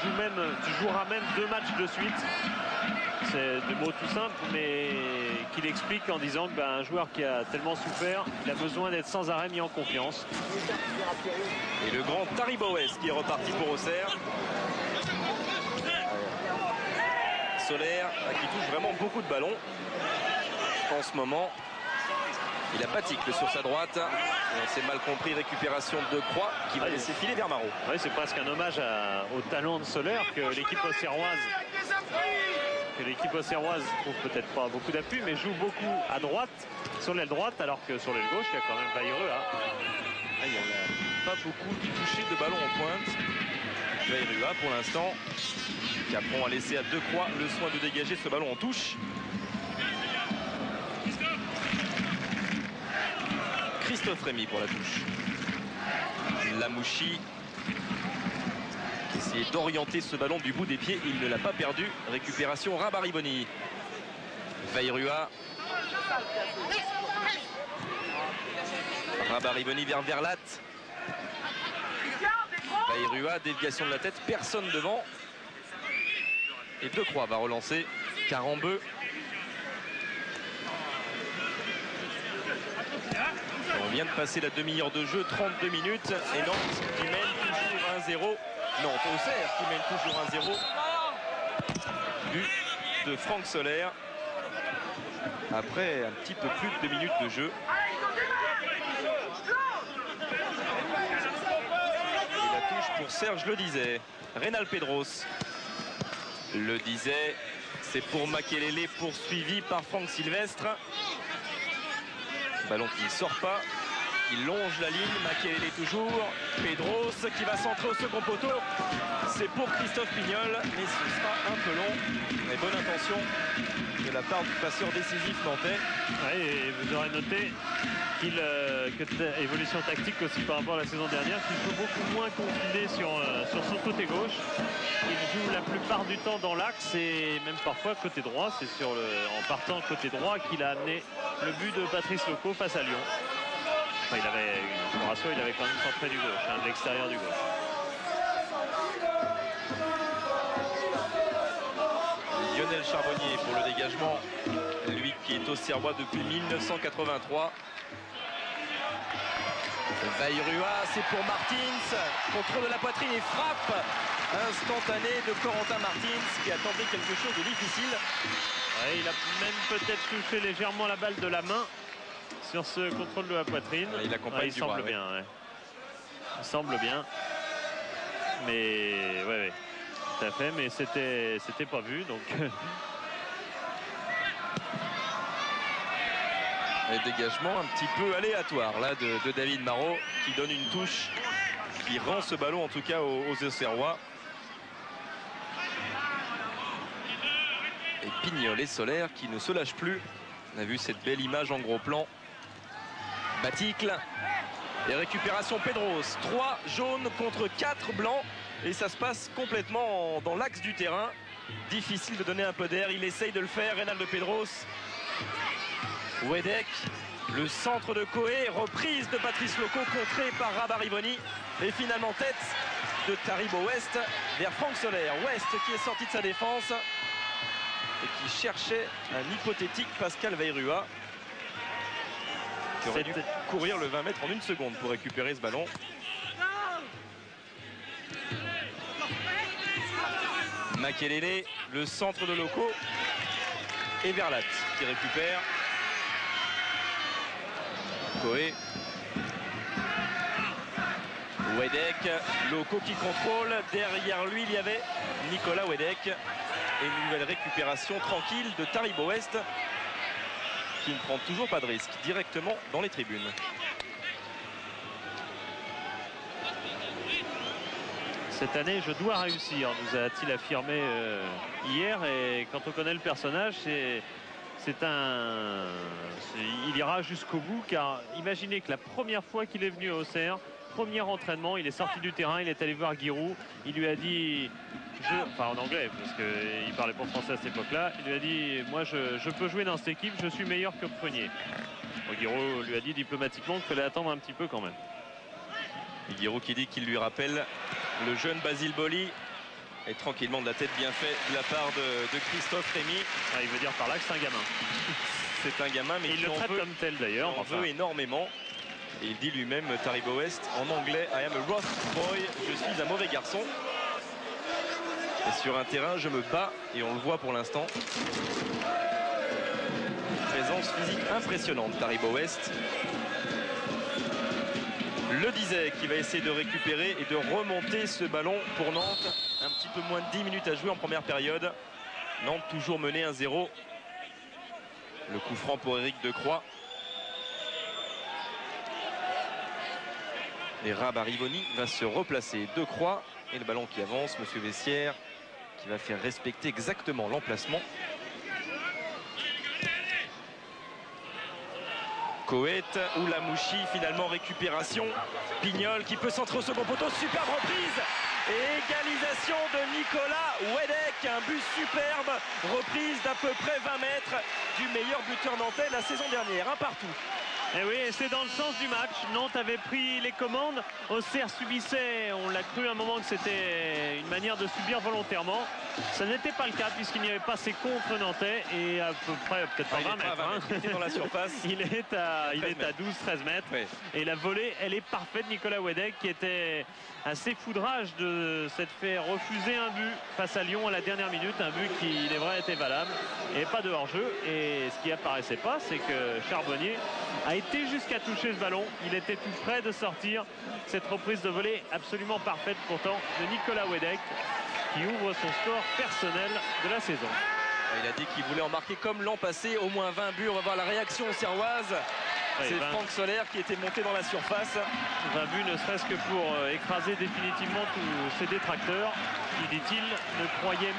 joueras même 2 matchs de suite. C'est des mots tout simples, mais qu'il explique en disant qu'un joueur qui a tellement souffert, il a besoin d'être sans arrêt mis en confiance. Et le grand Tariboès qui est reparti pour Auxerre. Solaire qui touche vraiment beaucoup de ballons en ce moment. Il a Baticle sur sa droite. Et on s'est mal compris, récupération de Croix qui va laisser filer vers Marot. Oui, c'est presque un hommage au talent de Solaire que l'équipe auxerroise trouve peut-être pas beaucoup d'appui, mais joue beaucoup à droite, sur l'aile droite, alors que sur l'aile gauche, il y a quand même Vairua. Il n'y a pas beaucoup touché de ballon en pointe. Vairua pour l'instant. Capron a laissé à Decroix le soin de dégager ce ballon en touche. Christophe Rémy pour la touche. Lamouchi qui essayait d'orienter ce ballon du bout des pieds. Il ne l'a pas perdu. Récupération Rabariboni. Vairua. Rabariboni vers Verlat. Vairua, déviation de la tête. Personne devant. Et Decroix va relancer. Carambeu. On vient de passer la demi-heure de jeu, 32 minutes. Et Nantes qui mène toujours 1-0. Nantes Auxerre qui mène toujours 1-0. But de Franck Solaire. Après un petit peu plus de 2 minutes de jeu. Et la touche pour Serge Le Disait. Rénal Pedros. Le Disait. C'est pour Makelele, poursuivi par Franck Sylvestre. Ballon qui ne sort pas, il longe la ligne, Makelele toujours, Pedros qui va centrer au second poteau, c'est pour Christophe Pignol, mais ce sera un peu long, mais bonne intention de la part du passeur décisif nantais. Ouais, et vous aurez noté qu'il évolution tactique aussi par rapport à la saison dernière, qu'il joue beaucoup moins confiné sur son côté gauche. Il joue la plupart du temps dans l'axe et même parfois côté droit. C'est en partant côté droit qu'il a amené le but de Patrice Loco face à Lyon. Enfin, il avait quand même centré du gauche, de l'extérieur du gauche. Lionel Charbonnier pour le dégagement, lui qui est auxerrois depuis 1983. Vairua, c'est pour Martins, contrôle de la poitrine et frappe instantanée de Corentin Martins qui a tenté quelque chose de difficile. Ouais, il a même peut-être touché légèrement la balle de la main sur ce contrôle de la poitrine. Il accompagne du bras, bien. Ouais. Il semble bien. Mais ouais, tout à fait, mais c'était pas vu, donc. Un dégagement un petit peu aléatoire là de David Marot qui donne une touche qui rend ce ballon en tout cas aux Auxerrois. Et Pignol et Solaire qui ne se lâchent plus. On a vu cette belle image en gros plan. Baticle et récupération Pedros. 3 jaunes contre 4 blancs et ça se passe complètement dans l'axe du terrain. Difficile de donner un peu d'air. Il essaye de le faire. Rénal de Pedros. Wedek, le centre de Coé, reprise de Patrice Loco, contré par Rabariboni. Et finalement tête de Taribo West vers Franck Solaire. West qui est sorti de sa défense et qui cherchait un hypothétique Pascal Vairua qui aurait dû courir le 20 mètres en 1 seconde pour récupérer ce ballon. Makelele, le centre de Loco et Verlat qui récupère. Coé. Wedek, Loco qui contrôle. Derrière lui, il y avait Nicolas Wedek. Et une nouvelle récupération tranquille de Taribo West qui ne prend toujours pas de risque directement dans les tribunes. Cette année, je dois réussir, nous a-t-il affirmé hier. Et quand on connaît le personnage, il ira jusqu'au bout, car imaginez que la première fois qu'il est venu à Auxerre, premier entraînement, il est sorti du terrain, il est allé voir Giroud, il lui a dit, enfin en anglais parce qu'il parlait pas français à cette époque-là, il lui a dit moi je peux jouer dans cette équipe, je suis meilleur que Prunier. Bon, Giroud lui a dit diplomatiquement qu'il fallait attendre un petit peu quand même. Et Giroud qui dit qu'il lui rappelle le jeune Basile Boli. Et tranquillement de la tête bien fait de la part de Christophe Rémy. Ah, il veut dire par là que c'est un gamin. C'est un gamin, mais il le traite comme tel d'ailleurs. Il en veut énormément. Et il dit lui-même, Taribo West, en anglais, I am a rough boy, je suis un mauvais garçon. Et sur un terrain, je me bats et on le voit pour l'instant. Présence physique impressionnante, Taribo West. Le Dizet qui va essayer de récupérer et de remonter ce ballon pour Nantes. Un petit peu moins de 10 minutes à jouer en première période. Nantes toujours mené 1-0. Le coup franc pour Éric Decroix. Et Rabarivoni va se replacer. Decroix et le ballon qui avance. Monsieur Vessière qui va faire respecter exactement l'emplacement. Coët ou Lamouchi, finalement récupération. Pignol qui peut centrer au second poteau. Superbe reprise. Et égalisation de Nicolas Wedek. Un but superbe. Reprise d'à peu près 20 mètres du meilleur buteur nantais la saison dernière. Un partout. Et oui, et c'est dans le sens du match. Nantes avait pris les commandes. Auxerre subissait, on l'a cru à un moment que c'était une manière de subir volontairement. Ça n'était pas le cas puisqu'il n'y avait pas ces contre nantais. Et à peu près, peut-être pas 20 mètres. Il était dans la surface. il est à 12-13 mètres. Oui. Et la volée, elle est parfaite. Nicolas Wedek qui était assez foudrage de s'être fait refuser un but face à Lyon à la dernière minute. Un but qui, il est vrai, était valable. Et pas de hors-jeu. Et ce qui apparaissait pas, c'est que Charbonnier a été jusqu'à toucher ce ballon. Il était tout près de sortir. Cette reprise de volée absolument parfaite pourtant de Nicolas Wedek qui ouvre son score personnel de la saison. Il a dit qu'il voulait en marquer comme l'an passé, au moins 20 buts. On va voir la réaction auxerroise. C'est Franck Soler qui était monté dans la surface. 20 buts ne serait-ce que pour écraser définitivement tous ses détracteurs qui, dit-il, ne croyait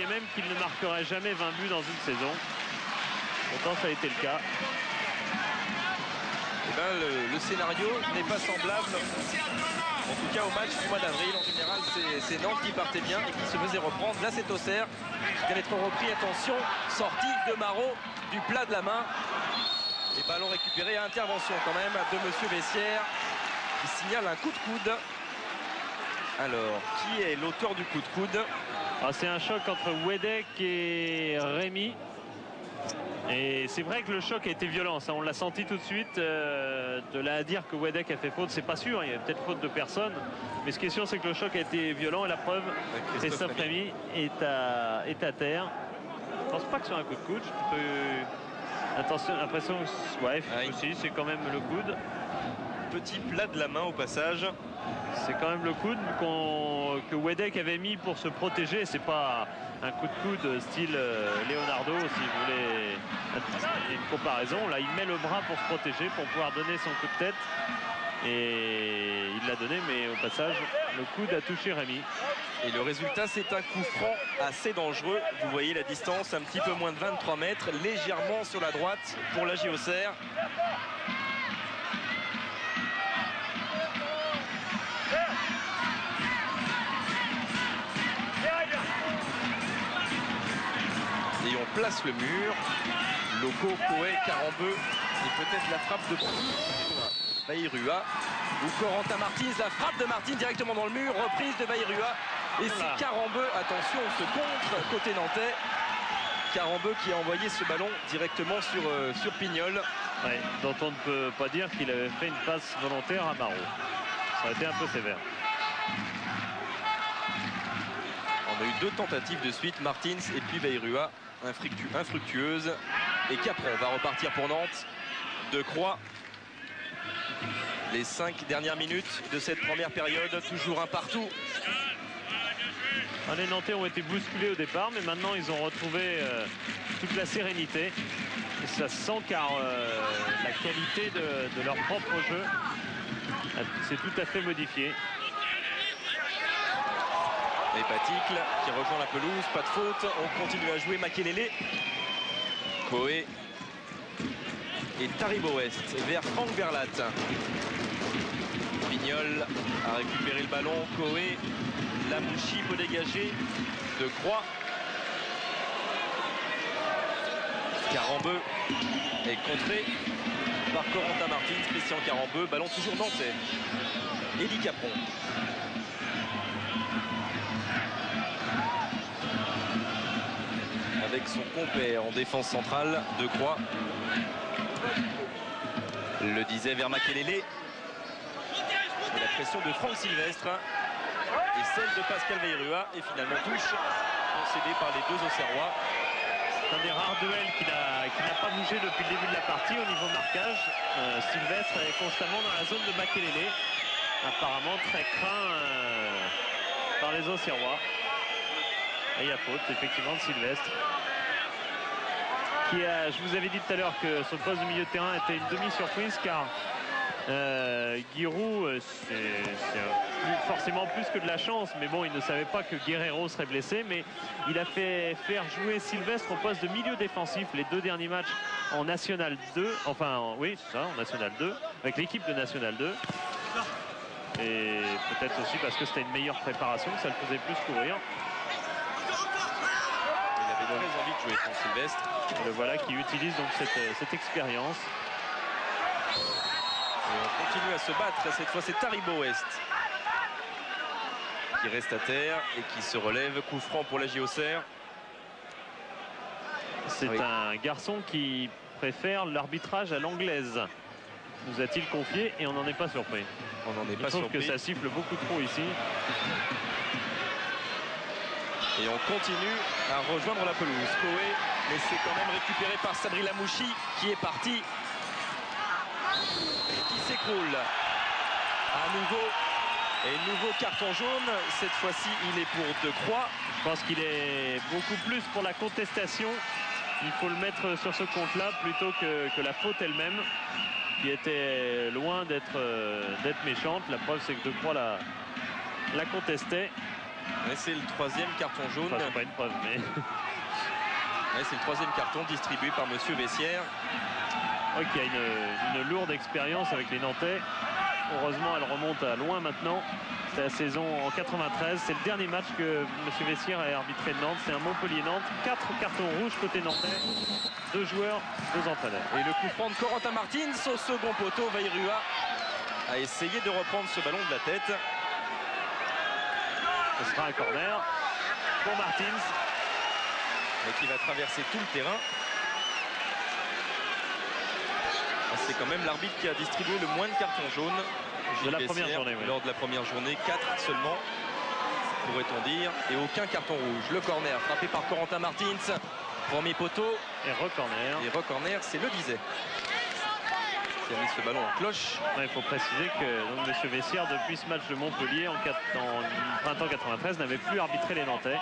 même qu'il ne marquerait jamais 20 buts dans une saison. Pourtant ça a été le cas. Et ben, le scénario n'est pas semblable, en tout cas au match du mois d'avril. En général c'est Nantes qui partait bien et qui se faisait reprendre. Là c'est Auxerre qui vient d'être repris. Attention, sortie de Marot du plat de la main. Et ballon récupéré à intervention quand même de Monsieur Vessière qui signale un coup de coude. Alors, qui est l'auteur du coup de coude? C'est un choc entre Wedek et Rémy. Et c'est vrai que le choc a été violent, ça on l'a senti tout de suite. De là à dire que Wedek a fait faute, c'est pas sûr, il y a peut-être faute de personne. Mais ce qui est sûr, c'est que le choc a été violent et la preuve, Christophe Rémy est à terre. Je pense pas que ce soit un coup de coude. Attention, l'impression que ouais, aussi, c'est quand même le coude. Petit plat de la main au passage. C'est quand même le coude que Wedek avait mis pour se protéger. C'est pas un coup de coude style Leonardo, si vous voulez une comparaison. Là, il met le bras pour se protéger, pour pouvoir donner son coup de tête. Et il l'a donné, mais au passage, le coude a touché Rémy. Et le résultat, c'est un coup franc assez dangereux. Vous voyez la distance, un petit peu moins de 23 mètres, légèrement sur la droite pour l'AJ Auxerre. Et on place le mur. Loco, Coët, Carambeu et peut-être la frappe de Bayrua ou Corentin Martins. La frappe de Martins directement dans le mur, reprise de Bayrua. Et c'est Carambeu, attention, on se contre côté nantais. Carambeu qui a envoyé ce ballon directement sur Pignol. Ouais, dont on ne peut pas dire qu'il avait fait une passe volontaire à Marot. Ça a été un peu sévère. On a eu deux tentatives de suite, Martins et puis Bayrua, infructueuse. Et Capron va repartir pour Nantes. Decroix. Les 5 dernières minutes de cette première période, toujours un partout. Les Nantais ont été bousculés au départ, mais maintenant ils ont retrouvé toute la sérénité. Et ça se sent car la qualité de leur propre jeu s'est tout à fait modifiée. Et Baticle qui rejoint la pelouse, pas de faute. On continue à jouer Makelele. Coët et Taribo West vers Franck Verlat. Pignol a récupéré le ballon. Coët, Lamouchi peut dégager. Decroix. Carambeu est contré par Corentin Martins. Christian Carambeu, ballon toujours nantais. Élie Capron. Avec son compère en défense centrale, Decroix. Le disait vers Makelele. La pression de Franck Sylvestre. et celle de Pascal Veyrua et finalement touche concédée par les deux Auxerrois. C'est un des rares duels qui n'a pas bougé depuis le début de la partie au niveau marquage. Sylvestre est constamment dans la zone de Makelele, apparemment très craint par les Auxerrois. Et il y a faute effectivement de Sylvestre. Je vous avais dit tout à l'heure que son poste de milieu de terrain était une demi-surprise car Giroud, c'est forcément plus que de la chance, mais bon, il ne savait pas que Guerrero serait blessé, mais il a fait faire jouer Sylvestre au poste de milieu défensif les deux derniers matchs en National 2, oui, c'est ça, en National 2, avec l'équipe de National 2. Et peut-être aussi parce que c'était une meilleure préparation, ça le faisait plus courir. Il avait très envie de jouer pour Sylvestre. Et le voilà qui utilise donc cette expérience. Et on continue à se battre. Cette fois, c'est Taribo West qui reste à terre et qui se relève. Coup franc pour la JOCR. C'est un garçon qui préfère l'arbitrage à l'anglaise, nous a-t-il confié, et on n'en est pas surpris. On n'en est pas surpris. Je trouve que ça siffle beaucoup trop ici. Et on continue à rejoindre la pelouse. Koé, mais c'est quand même récupéré par Sabri Lamouchi qui est parti. Et qui s'écroule. À nouveau. Et nouveau carton jaune. Cette fois-ci, il est pour De Croix. Je pense qu'il est beaucoup plus pour la contestation. Il faut le mettre sur ce compte-là plutôt que la faute elle-même, qui était loin d'être méchante. La preuve, c'est que De Croix la contestait. Mais c'est le troisième carton jaune. Enfin, c'est pas une preuve, mais... C'est le troisième carton distribué par Monsieur Vessière. Oui, qui a une lourde expérience avec les Nantais. Heureusement, elle remonte à loin maintenant. C'est la saison en 93. C'est le dernier match que M. Vessière a arbitré de Nantes. C'est un Montpellier-Nantes. 4 cartons rouges côté nantais. 2 joueurs, 2 entraîneurs. Et le coup franc de Corentin Martins au second poteau. Veyrua a essayé de reprendre ce ballon de la tête. Ce sera un corner pour Martins. Mais qui va traverser tout le terrain. C'est quand même l'arbitre qui a distribué le moins de cartons jaunes de la première journée, oui. Lors de la première journée, 4 seulement, pourrait-on dire, et aucun carton rouge. Le corner frappé par Corentin Martins, premier poteau. Et re-corner. Et re-corner, c'est Le Dizet qui a mis ce ballon en cloche. Il faut préciser que donc, M. Vessière, depuis ce match de Montpellier en printemps 93, n'avait plus arbitré les Nantais.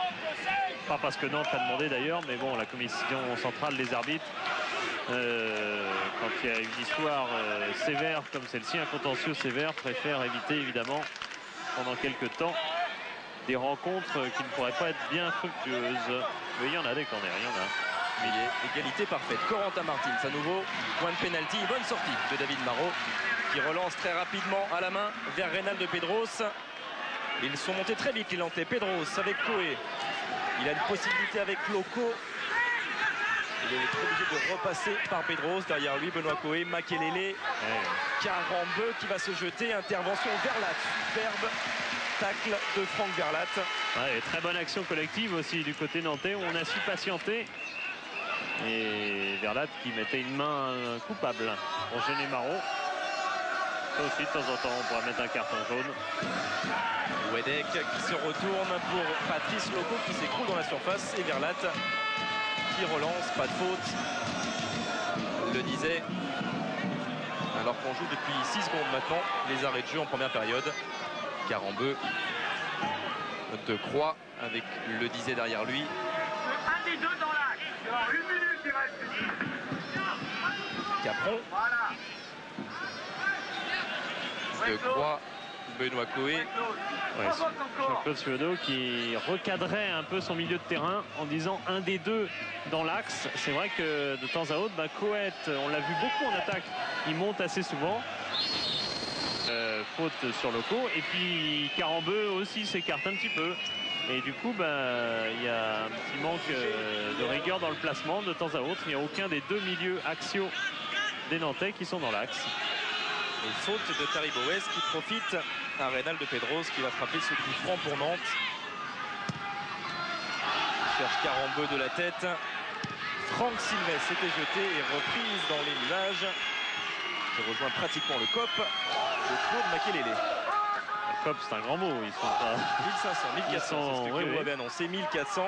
Pas parce que Nantes l'a demandé d'ailleurs, mais bon, la commission centrale des arbitres, quand il y a une histoire sévère comme celle-ci, un contentieux sévère, préfère éviter évidemment pendant quelques temps des rencontres qui ne pourraient pas être bien fructueuses. Mais il y en a des corners, il y en a. Égalité parfaite. Corentin Martins à nouveau, point de pénalty, bonne sortie de David Marot qui relance très rapidement à la main vers Reynald de Pedros. Ils sont montés très vite les Nantais. Pedros avec Koé. Il a une possibilité avec Loco. Il est obligé de repasser par Pedros. Derrière lui, Benoît Koé, Makelele, Carambeu qui va se jeter. Intervention Verlat. Superbe tacle de Franck Verlat. Ouais, très bonne action collective aussi du côté nantais où on a su patienter. Et Verlat qui mettait une main coupable pour gêner Marot. Ça aussi, de temps en temps, on pourra mettre un carton jaune. Wedek qui se retourne pour Patrice Loco qui s'écroule dans la surface. Et Verlat qui relance, pas de faute. Le disait. Alors qu'on joue depuis 6 secondes maintenant les arrêts de jeu en première période. Carambeu, De Croix avec Le disait derrière lui. Un des deux dans l'axe. Il y aura 1 minute, il reste. Capron. Voilà. De Croix, Benoît Koé. Ouais, Jean-Claude Suodo qui recadrait un peu son milieu de terrain en disant un des deux dans l'axe. C'est vrai que de temps à autre, Coët, on l'a vu beaucoup en attaque, il monte assez souvent. Faute sur Loco. Et puis Carambeu aussi s'écarte un petit peu. Et du coup, il y a un petit manque de rigueur dans le placement de temps à autre. Il n'y a aucun des deux milieux axiaux des Nantais qui sont dans l'axe. Et faute de Taribo West qui profite à Reynald de Pedros qui va frapper ce coup franc pour Nantes. Il cherche Carambeu de la tête. Franck Sylvestre s'était jeté et reprise dans les nuages. Qui rejoint pratiquement le COP de Claude Makelele. COP, c'est un grand mot. Ils sont pas... 1500, 1400, c'est ce que Kiro avait annoncé, 1400.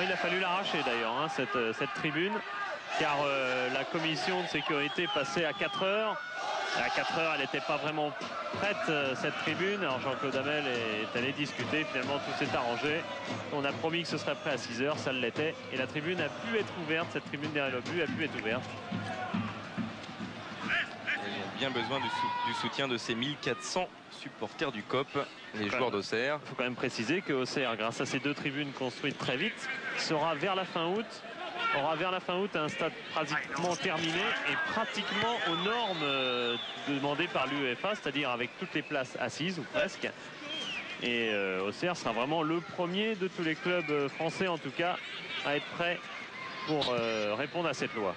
Il a fallu l'arracher d'ailleurs, hein, cette tribune, car la commission de sécurité passait à 4 heures. À 4 heures, elle n'était pas vraiment prête, cette tribune. Alors Jean-Claude Hamel est allé discuter. Finalement, tout s'est arrangé. On a promis que ce serait prêt à 6 heures, ça l'était. Et la tribune a pu être ouverte. Cette tribune derrière le but a pu être ouverte. Ils ont bien besoin du soutien de ces 1400 supporters du COP, les joueurs d'Auxerre. Il faut quand même préciser que Auxerre, grâce à ces 2 tribunes construites très vite, aura vers la fin août un stade pratiquement terminé et pratiquement aux normes demandées par l'UEFA, c'est-à-dire avec toutes les places assises ou presque. Et Auxerre sera vraiment le premier de tous les clubs français en tout cas à être prêt pour répondre à cette loi.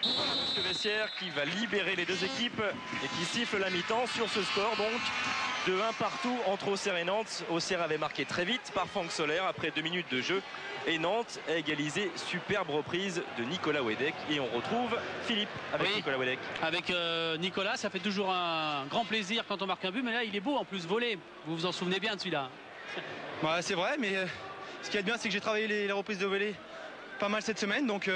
Ce vestiaire qui va libérer les 2 équipes et qui siffle la mi-temps sur ce score donc de 1 partout entre Auxerre et Nantes. Auxerre avait marqué très vite par Franck Solaire après 2 minutes de jeu et Nantes a égalisé. Superbe reprise de Nicolas Wedek et on retrouve Philippe avec Nicolas Wedek. Avec Nicolas, ça fait toujours un grand plaisir quand on marque un but, mais là il est beau en plus, volé. Vous vous en souvenez bien de celui-là? Ouais, c'est vrai, mais ce qui est bien, c'est que j'ai travaillé les reprises de volée pas mal cette semaine, donc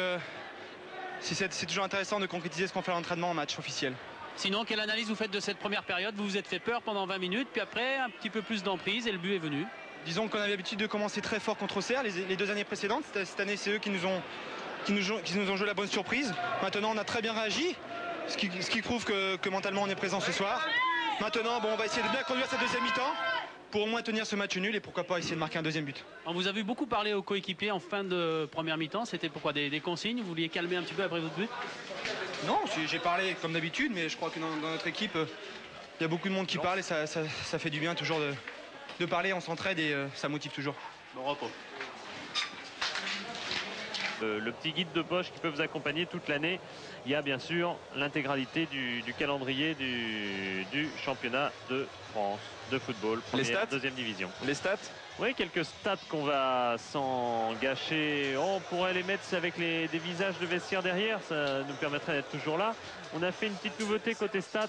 c'est toujours intéressant de concrétiser ce qu'on fait à l'entraînement en match officiel. Sinon, quelle analyse vous faites de cette première période? Vous vous êtes fait peur pendant 20 minutes, puis après un petit peu plus d'emprise et le but est venu. Disons qu'on avait l'habitude de commencer très fort contre Auxerre les 2 années précédentes. Cette année, c'est eux qui nous ont joué la bonne surprise. Maintenant, on a très bien réagi, ce qui prouve que mentalement on est présent ce soir. Maintenant, bon, on va essayer de bien conduire cette deuxième mi-temps pour au moins tenir ce match nul et pourquoi pas essayer de marquer un 2e but. On vous a vu beaucoup parler aux coéquipiers en fin de première mi-temps. C'était pourquoi des consignes? Vous vouliez calmer un petit peu après votre but? Non, j'ai parlé comme d'habitude, mais je crois que dans notre équipe, il y a beaucoup de monde qui parle et ça fait du bien toujours de parler, on s'entraide et ça motive toujours. Bon repos. Le petit guide de poche qui peut vous accompagner toute l'année. Il y a bien sûr l'intégralité du calendrier du championnat de France de football, première, deuxième division. Les stats? Oui, quelques stats qu'on va s'en gâcher. On pourrait les mettre avec des visages de vestiaire derrière, ça nous permettrait d'être toujours là. On a fait une petite nouveauté côté stats,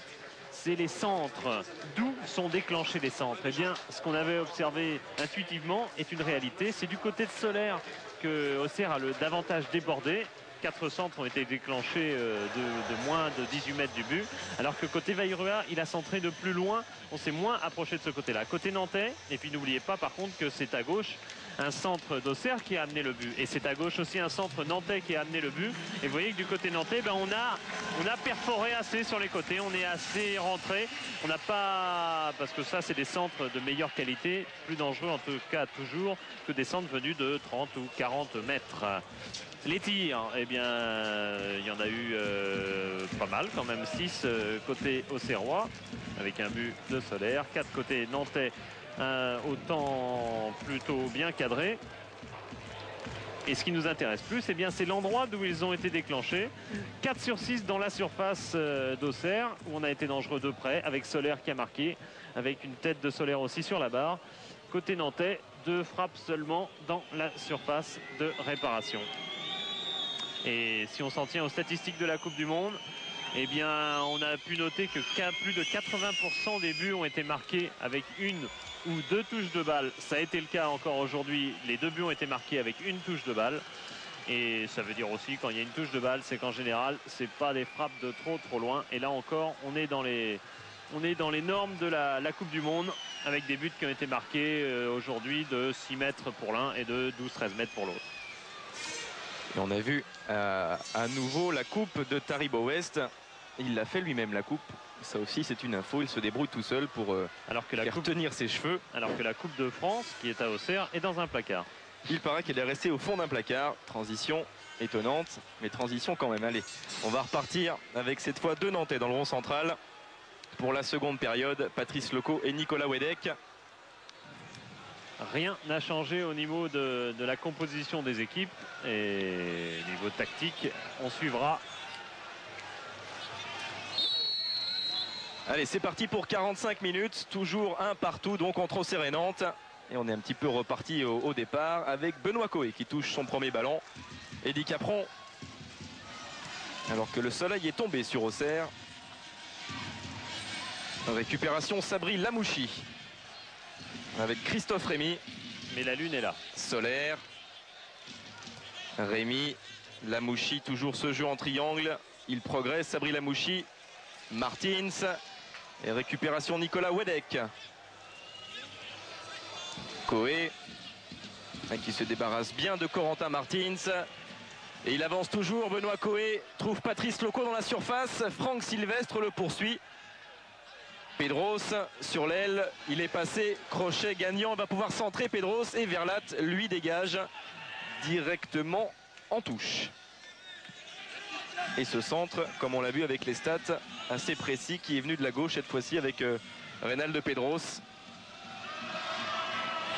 c'est les centres. D'où sont déclenchés les centres? Eh bien, ce qu'on avait observé intuitivement est une réalité. C'est du côté de Solaire que Auxerre a le davantage débordé. 4 centres ont été déclenchés de moins de 18 mètres du but, alors que côté Vairua, il a centré de plus loin. On s'est moins approché de ce côté-là. Côté nantais, et puis n'oubliez pas par contre que c'est à gauche un centre d'Auxerre qui a amené le but. Et c'est à gauche aussi un centre nantais qui a amené le but. Et vous voyez que du côté nantais, ben on a perforé assez sur les côtés. On est assez rentré. On n'a pas... Parce que ça, c'est des centres de meilleure qualité, plus dangereux en tout cas toujours que des centres venus de 30 ou 40 mètres. Les tirs, eh bien, il y en a eu pas mal quand même, 6 côté auxerrois avec un but de Solaire, 4 côté nantais, autant plutôt bien cadré. Et ce qui nous intéresse plus, eh bien, c'est l'endroit d'où ils ont été déclenchés. 4 sur 6 dans la surface d'Auxerre, où on a été dangereux de près, avec Solaire qui a marqué, avec une tête de Solaire aussi sur la barre. Côté nantais, 2 frappes seulement dans la surface de réparation. Et si on s'en tient aux statistiques de la Coupe du Monde, eh bien, on a pu noter que plus de 80% des buts ont été marqués avec 1 ou 2 touches de balle. Ça a été le cas encore aujourd'hui. Les 2 buts ont été marqués avec 1 touche de balle. Et ça veut dire aussi, quand il y a une touche de balle, c'est qu'en général, c'est pas des frappes de trop loin. Et là encore, on est dans les normes de la Coupe du Monde, avec des buts qui ont été marqués aujourd'hui de 6 mètres pour l'un et de 12-13 mètres pour l'autre. Et on a vu à nouveau la coupe de Taribo West. Il l'a fait lui-même, la coupe. Ça aussi, c'est une info. Il se débrouille tout seul pour faire tenir ses cheveux. Alors que la Coupe de France, qui est à Auxerre, est dans un placard. Il paraît qu'elle est restée au fond d'un placard. Transition étonnante, mais transition quand même. Allez, on va repartir avec cette fois 2 Nantais dans le rond central. Pour la seconde période, Patrice Loco et Nicolas Wedek. Rien n'a changé au niveau de la composition des équipes et au niveau tactique, on suivra. Allez, c'est parti pour 45 minutes, toujours 1 partout donc entre Auxerre et Nantes. Et on est un petit peu reparti au départ avec Benoît Coé qui touche son premier ballon. Eddy Capron, alors que le soleil est tombé sur Auxerre. Récupération Sabri Lamouchi avec Christophe Rémy. Mais la lune est là. Solaire. Rémy. Lamouchi, toujours ce jeu en triangle. Il progresse. Sabri Lamouchi. Martins. Et récupération Nicolas Wedek. Coé. Qui se débarrasse bien de Corentin Martins. Et il avance toujours. Benoît Coé trouve Patrice Loco dans la surface. Franck Sylvestre le poursuit. Pedros sur l'aile, il est passé, crochet gagnant, va pouvoir centrer Pedros et Verlat lui dégage directement en touche. Et ce centre, comme on l'a vu avec les stats, assez précis, qui est venu de la gauche cette fois-ci avec Reynald Pedros.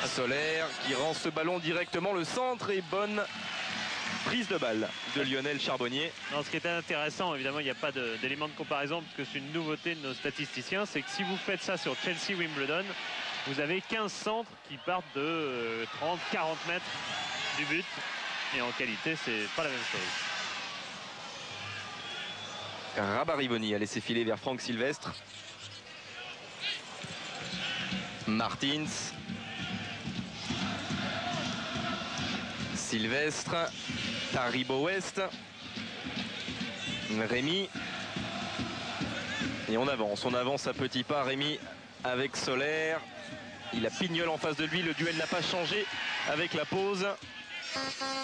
Solaire qui rend ce ballon directement, le centre et bonne prise de balle de Lionel Charbonnier. Non, ce qui était intéressant, évidemment, il n'y a pas d'élément de comparaison parce que c'est une nouveauté de nos statisticiens, c'est que si vous faites ça sur Chelsea-Wimbledon, vous avez 15 centres qui partent de 30-40 mètres du but. Et en qualité, c'est pas la même chose. Rabarivoni a laissé filer vers Franck Sylvestre. Martins. Sylvestre. Taribo West. Rémy. Et on avance à petits pas. Rémy avec Solaire. Il a Pignol en face de lui. Le duel n'a pas changé avec la pause.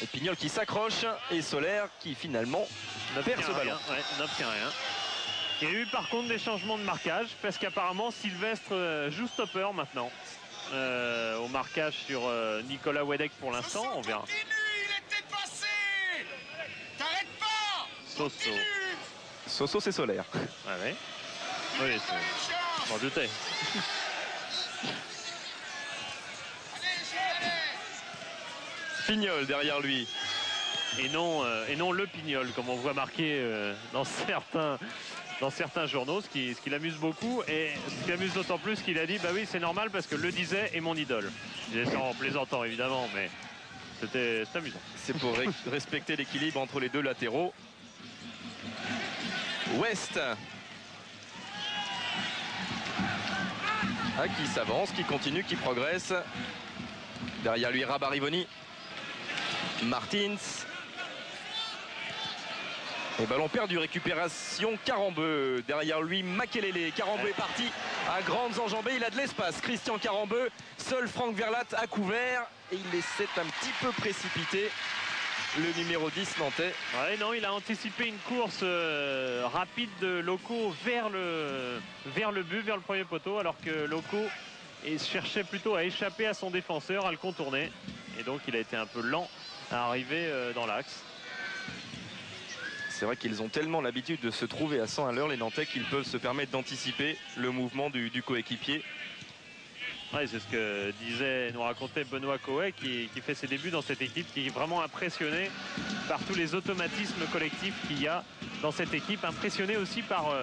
Et Pignol qui s'accroche. Et Solaire qui finalement perd ce ballon. Ouais, n'obtient rien. Il y a eu par contre des changements de marquage parce qu'apparemment Sylvestre joue stopper maintenant. Au marquage sur Nicolas Wedek pour l'instant. On verra. Soso. Soso, c'est Solaire. Ah ouais. Oui, je m'en doutais. Pignol derrière lui. Et non le Pignol, comme on voit marqué dans certains journaux, ce qui l'amuse beaucoup. Et ce qui l'amuse d'autant plus qu'il a dit, bah oui, c'est normal parce que le disait est mon idole. J'ai ça en plaisantant évidemment, mais c'est amusant. C'est pour respecter l'équilibre entre les deux latéraux. West. Qui s'avance, qui continue, qui progresse. Derrière lui, Rabarivoni. Martins. Et ballon perdu, récupération Carambeu. Derrière lui, Makelele. Carambeu est parti à grandes enjambées. Il a de l'espace. Christian Carambeu. Seul Franck Verlat a couvert. Et il laissait un petit peu précipiter le numéro 10 nantais. Ouais, non, il a anticipé une course rapide de Loco vers le but, vers le premier poteau, alors que Loco cherchait plutôt à échapper à son défenseur, à le contourner. Et donc il a été un peu lent à arriver dans l'axe. C'est vrai qu'ils ont tellement l'habitude de se trouver à 100 à l'heure, les Nantais, qu'ils peuvent se permettre d'anticiper le mouvement du coéquipier. Ouais, c'est ce que nous racontait Benoît Coé qui fait ses débuts dans cette équipe, qui est vraiment impressionné par tous les automatismes collectifs qu'il y a dans cette équipe, impressionné aussi par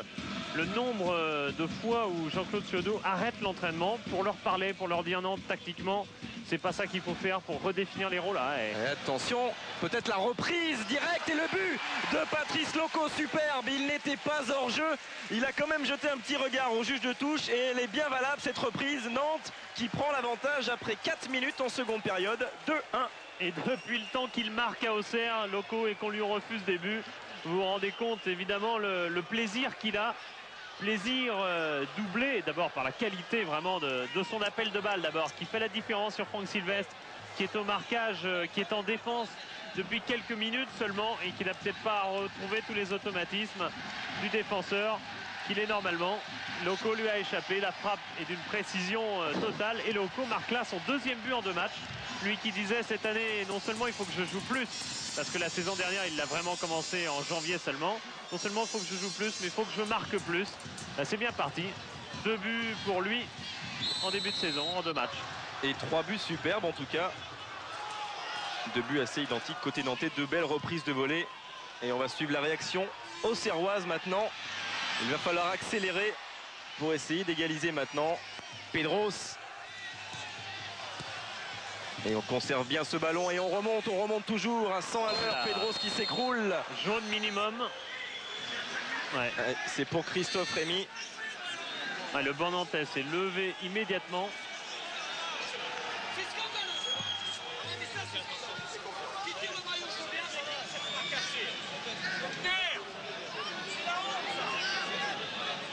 le nombre de fois où Jean-Claude Thiaudot arrête l'entraînement pour leur parler, pour leur dire non, tactiquement, c'est pas ça qu'il faut faire pour redéfinir les rôles. Et attention, peut-être la reprise directe et le but de Patrice Loco, superbe. Il n'était pas hors jeu. Il a quand même jeté un petit regard au juge de touche et elle est bien valable cette reprise. Nantes qui prend l'avantage après 4 minutes en seconde période, 2-1. Et depuis le temps qu'il marque à Auxerre, Loco, et qu'on lui refuse des buts, vous vous rendez compte évidemment le plaisir qu'il a. Plaisir doublé d'abord par la qualité vraiment de son appel de balle d'abord, qui fait la différence sur Franck Sylvestre, qui est au marquage, qui est en défense depuis quelques minutes seulement et qui n'a peut-être pas retrouvé tous les automatismes du défenseur qu'il est normalement. Loco lui a échappé, la frappe est d'une précision totale et Loco marque là son deuxième but en 2 matchs. Lui qui disait cette année, non seulement il faut que je joue plus, parce que la saison dernière il l'a vraiment commencé en janvier seulement, non seulement il faut que je joue plus, mais il faut que je marque plus. C'est bien parti, 2 buts pour lui en début de saison, en 2 matchs. Et 3 buts superbes en tout cas. 2 buts assez identiques côté nantais, 2 belles reprises de volée. Et on va suivre la réaction auxerroise maintenant. Il va falloir accélérer pour essayer d'égaliser maintenant. Pedros. Et on conserve bien ce ballon et on remonte toujours à 100 à l'heure. Pedros qui s'écroule. Jaune minimum. Ouais. C'est pour Christophe Rémy. Ah, le banc nantais s'est levé immédiatement.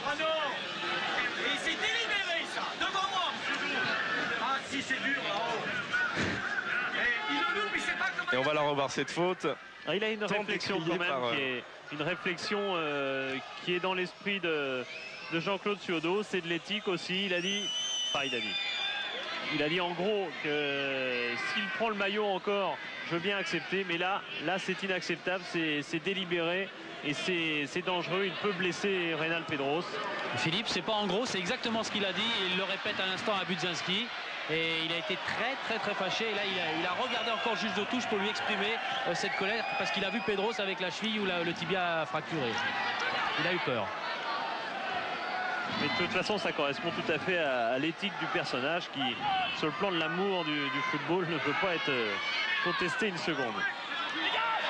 Ah non! Et c'est délibéré ça, devant moi! Ah si, c'est dur là-haut! Il le loupe, il sait pas comment... Et on va la revoir cette faute. Ah, il a une réflexion quand même qui est une réflexion qui est dans l'esprit de Jean-Claude Suodo. C'est de l'éthique aussi. Il a dit en gros que s'il prend le maillot encore, je veux bien accepter, mais là c'est inacceptable, c'est délibéré et c'est dangereux. Il peut blesser Reynald Pedros. Philippe, c'est pas en gros, c'est exactement ce qu'il a dit. Il le répète à l'instant à Budzinski. Et il a été très fâché. Et là, il a regardé encore le juge de touche pour lui exprimer cette colère parce qu'il a vu Pedros avec la cheville ou le tibia fracturé. Il a eu peur. Mais de toute façon, ça correspond tout à fait à l'éthique du personnage qui, sur le plan de l'amour du football, ne peut pas être contesté une seconde.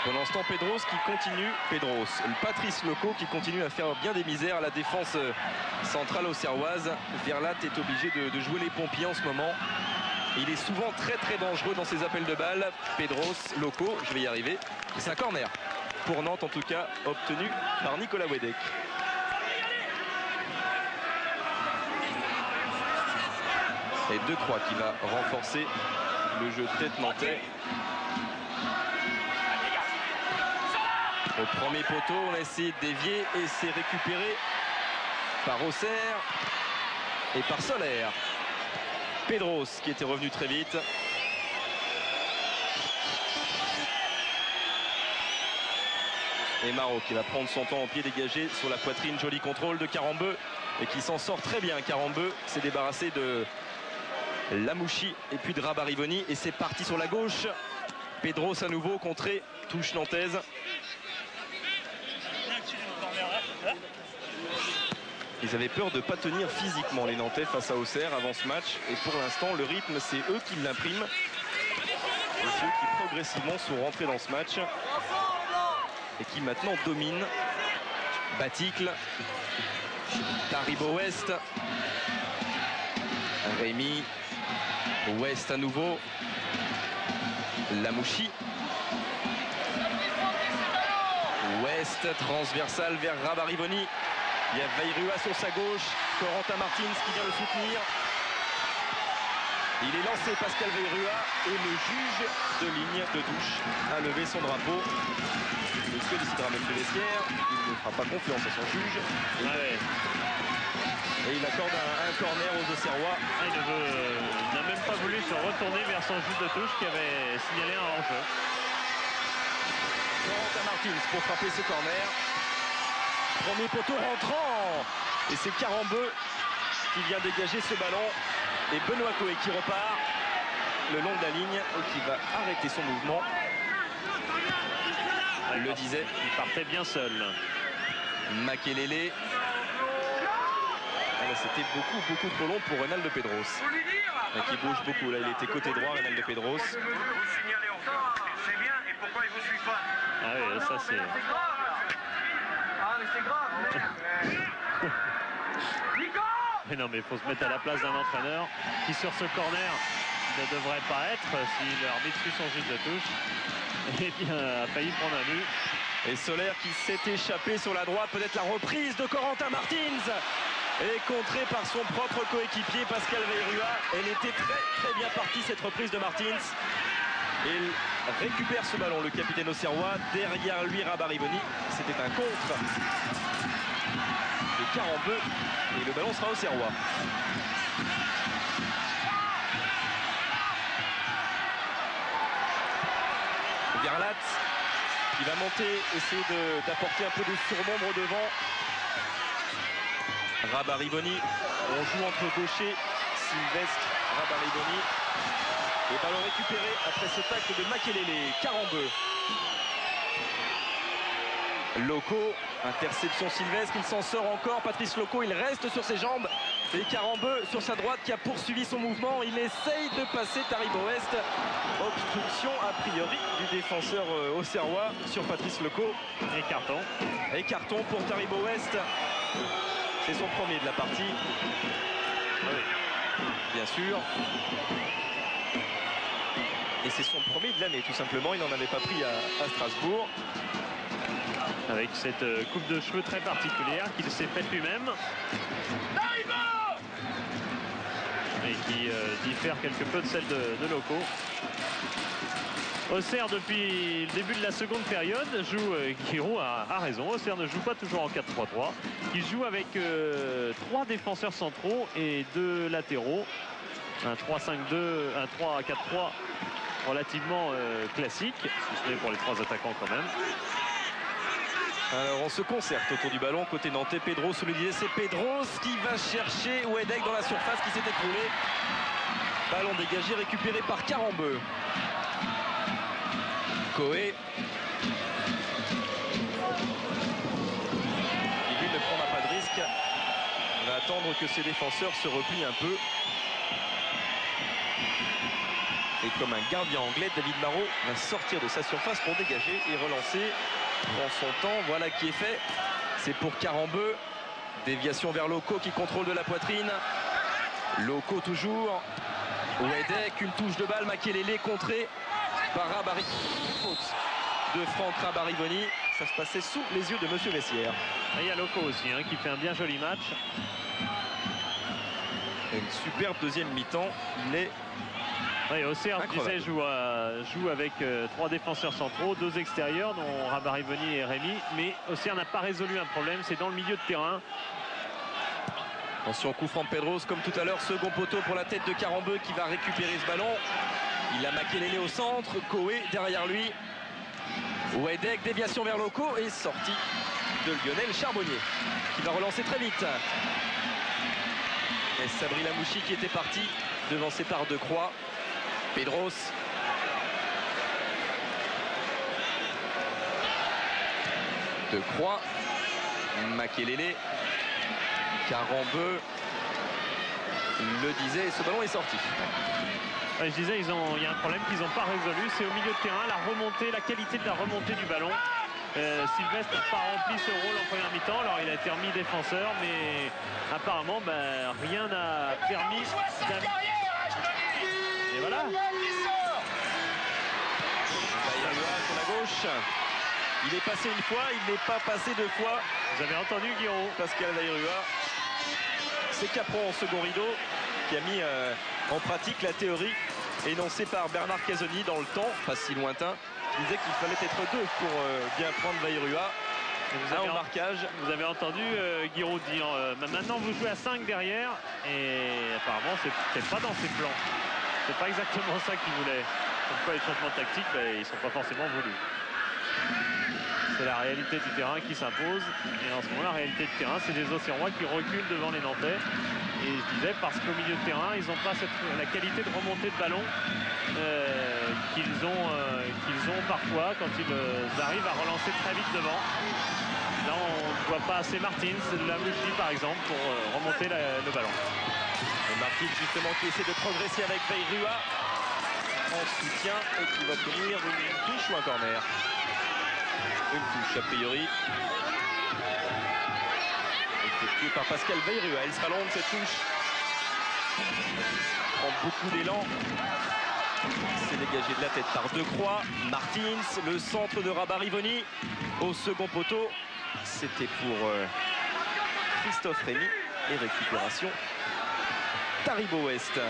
Pendant ce temps, Pedros qui continue, Patrice Loco qui continue à faire bien des misères à la défense centrale auxerroise. Verlat est obligé de jouer les pompiers en ce moment. Il est souvent très dangereux dans ses appels de balles. Pedros, Loco, je vais y arriver. C'est un corner pour Nantes en tout cas, obtenu par Nicolas Wedek. Et Decroix qui va renforcer le jeu de tête nantais. Au premier poteau, on a essayé de dévier et c'est récupéré par Auxerre et par Solaire. Pedros qui était revenu très vite. Et Marot qui va prendre son temps au pied dégagé sur la poitrine. Joli contrôle de Carambeu et qui s'en sort très bien. Carambeu s'est débarrassé de Lamouchi et puis de Rabarivoni. Et c'est parti sur la gauche. Pedros à nouveau contré, touche nantaise. Ils avaient peur de ne pas tenir physiquement les Nantais face à Auxerre avant ce match. Et pour l'instant, le rythme, c'est eux qui l'impriment. Et ceux qui progressivement sont rentrés dans ce match. Et qui maintenant dominent. Baticle. Taribo West. Rémi. West à nouveau. Lamouchi. West transversal vers Rabarivoni. Il y a Vairua sur sa gauche, Corentin Martins qui vient le soutenir. Il est lancé Pascal Vairua et le juge de ligne de touche a levé son drapeau. Monsieur décidera même de vestiaire, il ne fera pas confiance à son juge. Et il accorde un corner aux Auxerrois. Il n'a même pas voulu se retourner vers son juge de touche qui avait signalé un hors-jeu. Corentin Martins pour frapper ce corner. Premier poteau rentrant. Et c'est Carambeu qui vient dégager ce ballon. Et Benoît Coé qui repart le long de la ligne et qui va arrêter son mouvement. Elle le disait, il partait bien seul. Makelele. C'était beaucoup trop long pour Reynald Pedros. Et qui bouge beaucoup. Là, il était côté droit, Reynald Pedros. Vous signalez encore, c'est bien, et pourquoi il vous suit pas? Ah oui, ça c'est... Ah mais c'est grave, Nico! Mais non, mais il faut se mettre à la place d'un entraîneur qui sur ce corner ne devrait pas être si l'arbitre suit son juge de touche. Et bien a failli prendre un but. Et Solaire qui s'est échappé sur la droite, peut-être la reprise de Corentin Martins. Et contrée par son propre coéquipier Pascal Vairua. Elle était très bien partie cette reprise de Martins. Et il récupère ce ballon, le capitaine auxerrois. Derrière lui, Rabarivoni. C'était un contre de Carambeu. Et le ballon sera auxerrois. Verlat qui va monter, essayer d'apporter un peu de surnombre devant. Rabarivoni, on joue entre gauchers, Sylvestre, Rabarivoni. Et ballon récupéré après ce tacle de Makelele. Carambeu. Loco, interception Sylvestre, il s'en sort encore. Patrice Loco, il reste sur ses jambes. Et Carambeu sur sa droite qui a poursuivi son mouvement. Il essaye de passer Taribo West. Obstruction a priori du défenseur auxerrois sur Patrice Loco. Et carton. Et carton pour Taribo West. C'est son premier de la partie. Bien sûr. Et c'est son premier de l'année, tout simplement. Il n'en avait pas pris à Strasbourg. Avec cette coupe de cheveux très particulière qu'il s'est faite lui-même. Et qui diffère quelque peu de celle de Loco. Auxerre, depuis le début de la seconde période, joue, Giroud a raison, Auxerre ne joue pas toujours en 4-3-3. Il joue avec 3 défenseurs centraux et 2 latéraux. Un 3-5-2, un 3-4-3 relativement classique, si ce n'est pour les 3 attaquants quand même. Alors on se concerte autour du ballon, côté nantais. Pedros, le disait, c'est Pedros qui va chercher Ouedek dans la surface qui s'est écroulé. Ballon dégagé, récupéré par Karambeu. Koé. Il ne prendra pas de risque. On va attendre que ses défenseurs se replient un peu. Et comme un gardien anglais, David Marot va sortir de sa surface pour dégager et relancer. Prend son temps, voilà qui est fait. C'est pour Karambeu. Déviation vers Loco qui contrôle de la poitrine. Loco toujours. Ouedek, une touche de balle. Makelele contré par Rabari. Faute de Franck Rabarivoni. Ça se passait sous les yeux de Monsieur Messière. Et il y a Loco aussi qui fait un bien joli match. Et une superbe deuxième mi-temps. Il est... Oui, Auxerre, je disais, joue avec 3 défenseurs centraux, 2 extérieurs, dont Rabarivoni et Rémy. Mais Auxerre n'a pas résolu un problème, c'est dans le milieu de terrain. Attention, coup franc de Pedros, comme tout à l'heure, second poteau pour la tête de Karambeu qui va récupérer ce ballon. Il a Makelele au centre, Koé derrière lui. Ouedek, déviation vers Loco et sortie de Lionel Charbonnier qui va relancer très vite. Et Sabri Lamouchi qui était parti, devancé par Decroix. Pedros. Decroix. Makelele. Karambeu. Le disait, ce ballon est sorti. Ouais, je disais, il y a un problème qu'ils n'ont pas résolu, c'est au milieu de terrain, la remontée, la qualité de la remontée du ballon. Sylvestre n'a pas rempli ce rôle en première mi-temps, alors il a été remis défenseur, mais apparemment rien n'a permis et voilà. Bayrua sur la gauche. Il est passé une fois, il n'est pas passé 2 fois. Vous avez entendu Guiraud. Pascal Bayrua. C'est Capron en second rideau qui a mis en pratique la théorie énoncée par Bernard Casoni dans le temps, pas si lointain. Il disait qu'il fallait être 2 pour bien prendre Bayrua. Vous avez entendu Guiraud dire maintenant vous jouez à 5 derrière, et apparemment c'est pas dans ses plans. C'est pas exactement ça qu'il voulait. Pourquoi les changements tactiques, ils sont pas forcément voulus. C'est la réalité du terrain qui s'impose. Et en ce moment, la réalité du terrain, c'est des Auxerrois qui reculent devant les Nantais. Et je disais, parce qu'au milieu de terrain, ils n'ont pas la qualité de remontée de ballon qu'ils ont parfois quand ils arrivent à relancer très vite devant. Là, on ne voit pas assez Martins, Lamouchi par exemple, pour remonter le ballon. Et Martins, justement, qui essaie de progresser avec Bayrua en soutien et qui va tenir une touche ou un corner. Une touche a priori. Effectuée par Pascal Bayrua. Elle sera longue cette touche. Prend beaucoup d'élan. C'est dégagé de la tête par Decroix. Martins, le centre de Rabarivoni au second poteau. C'était pour Christophe Rémy. Et récupération Taribo West.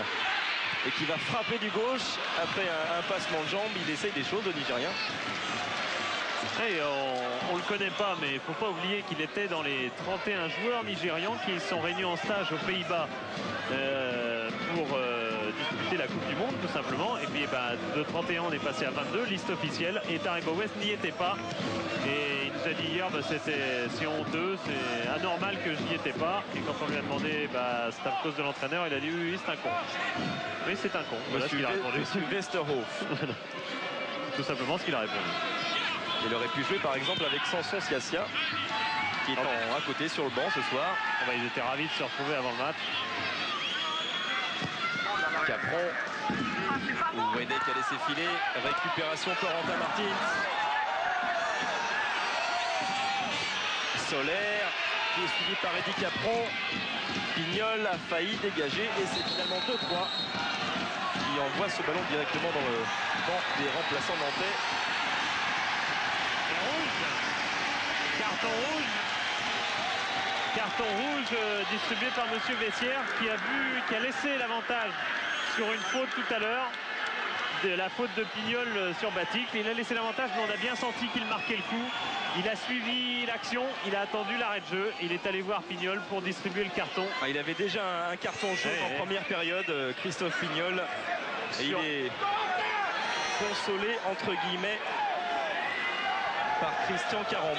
Et qui va frapper du gauche après un passement de jambe. Il essaye des choses au Nigérien. Et on ne le connaît pas, mais il ne faut pas oublier qu'il était dans les 31 joueurs nigérians qui sont réunis en stage aux Pays-Bas pour disputer la Coupe du Monde, tout simplement. Et puis de 31, on est passé à 22, liste officielle. Et Taribo West n'y était pas. Et il nous a dit hier, c'est honteux, c'est anormal que je n'y étais pas. Et quand on lui a demandé, c'est à cause de l'entraîneur, il a dit oui, c'est un con. Oui, c'est un con. Voilà ce qu'il a répondu. Monsieur Westerhof. Tout simplement ce qu'il a répondu. Il aurait pu jouer par exemple avec Samson Siasia qui est à côté sur le banc ce soir. Ils étaient ravis de se retrouver avant le match. Capron. Ouedek a laissé filer. Récupération Corentin Martins. Solaire. qui est suivi par Eddy Capron. Pignol a failli dégager et c'est finalement 2-3 qui envoie ce ballon directement dans le banc des remplaçants nantais. Carton rouge. Carton rouge distribué par Monsieur Vessière qui a laissé l'avantage sur une faute tout à l'heure. La faute de Pignol sur Baticle. Il a laissé l'avantage, mais on a bien senti qu'il marquait le coup. Il a suivi l'action, il a attendu l'arrêt de jeu. Il est allé voir Pignol pour distribuer le carton. Ah, il avait déjà un carton jaune en première période, Christophe Pignol. Et il est consolé, entre guillemets, par Christian Carambeau.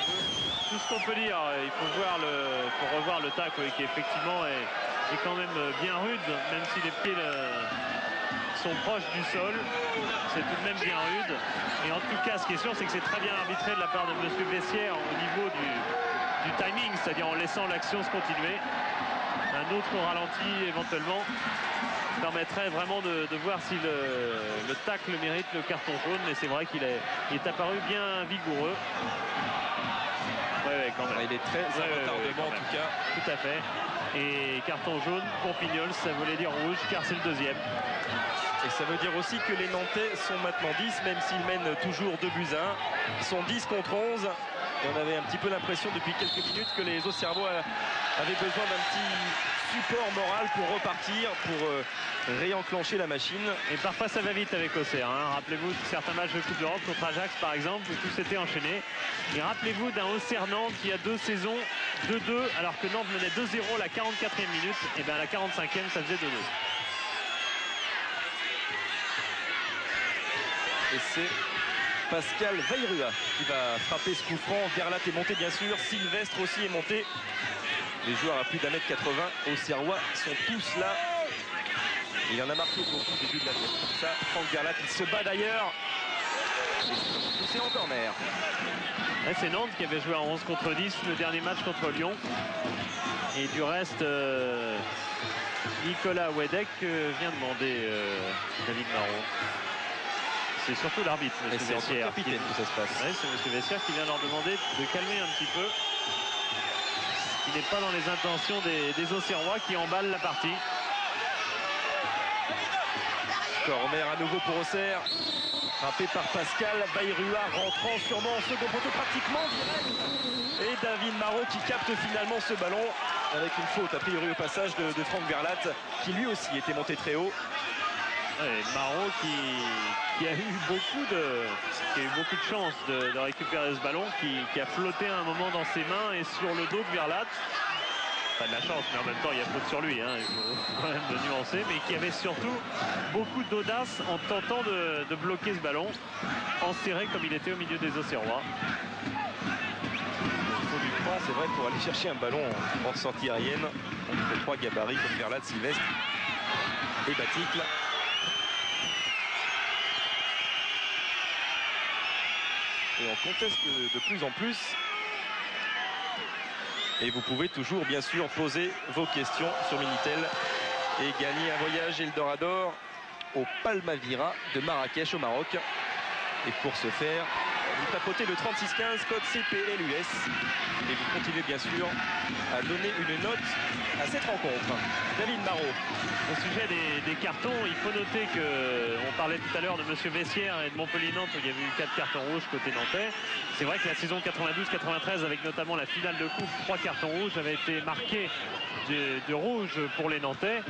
Tout ce qu'on peut dire, il faut revoir le tacle qui effectivement est quand même bien rude, même si les pieds sont proches du sol. C'est tout de même bien rude. Et en tout cas, ce qui est sûr, c'est que c'est très bien arbitré de la part de Monsieur Vessière au niveau du timing, c'est-à-dire en laissant l'action se continuer. Un autre ralenti éventuellement permettrait vraiment de voir si le tacle mérite le carton jaune, mais c'est vrai qu'il est apparu bien vigoureux. Ouais, quand même. Il est très retardement en tout cas. Tout à fait. Et carton jaune pour Pignol, ça voulait dire rouge car c'est le deuxième. Et ça veut dire aussi que les Nantais sont maintenant 10, même s'ils mènent toujours 2-1. Ils sont 10 contre 11. Et on avait un petit peu l'impression depuis quelques minutes que les Auxerrois avaient besoin d'un petit support moral pour repartir, pour réenclencher la machine. Et parfois ça va vite avec Auxerre. Rappelez-vous de certains matchs de Coupe d'Europe contre Ajax par exemple, où tout s'était enchaîné. Et rappelez-vous d'un Auxerre-Nantes qui a 2 saisons 2-2, alors que Nantes menait 2-0 à la 44e minute. Et bien à la 45e, ça faisait 2-2. Et c'est Pascal Vairua qui va frapper ce coup franc. Verlat est monté bien sûr, Sylvestre aussi est monté. Les joueurs à plus d'1m80 auxerrois sont tous là. Il en a marqué beaucoup au début de la tête comme ça. Franck Verlat qui se bat d'ailleurs. C'est en corner. C'est Nantes qui avait joué en 11 contre 10 le dernier match contre Lyon. Et du reste, Nicolas Wedek vient demander David Marot. C'est surtout l'arbitre, M. Vessière. C'est capitaine que ça se passe. Oui, c'est M. Vessière qui vient leur demander de calmer un petit peu. Ce qui n'est pas dans les intentions des Auxerrois qui emballent la partie. Corner à nouveau pour Auxerre. Frappé par Pascal Vairua, rentrant sûrement en second poteau pratiquement direct. Et David Marot qui capte finalement ce ballon avec une faute a priori au passage de Franck Verlat qui lui aussi était monté très haut. Ouais, Marot qui a eu beaucoup de chance de récupérer ce ballon, qui a flotté un moment dans ses mains et sur le dos de Verlat. Pas de la chance, mais en même temps il y a faute sur lui, il faut quand même le nuancer, mais qui avait surtout beaucoup d'audace en tentant de bloquer ce ballon, enserré comme il était au milieu des Auxerrois. Il faut du temps, c'est vrai, pour aller chercher un ballon en sortie aérienne entre 3 gabarits comme Verlat, Sylvestre et Baticle. Et on conteste de plus en plus. Et vous pouvez toujours, bien sûr, poser vos questions sur Minitel et gagner un voyage Eldorado au Palmavira de Marrakech au Maroc. Et pour ce faire, vous tapotez le 3615 code CPLUS et vous continuez bien sûr à donner une note à cette rencontre. David Marot. Au sujet des cartons, il faut noter qu'on parlait tout à l'heure de M. Vessière et de Montpellier-Nantes où il y avait eu 4 cartons rouges côté nantais. C'est vrai que la saison 92-93 avec notamment la finale de coupe, 3 cartons rouges avaient été marqués de rouge pour les Nantais.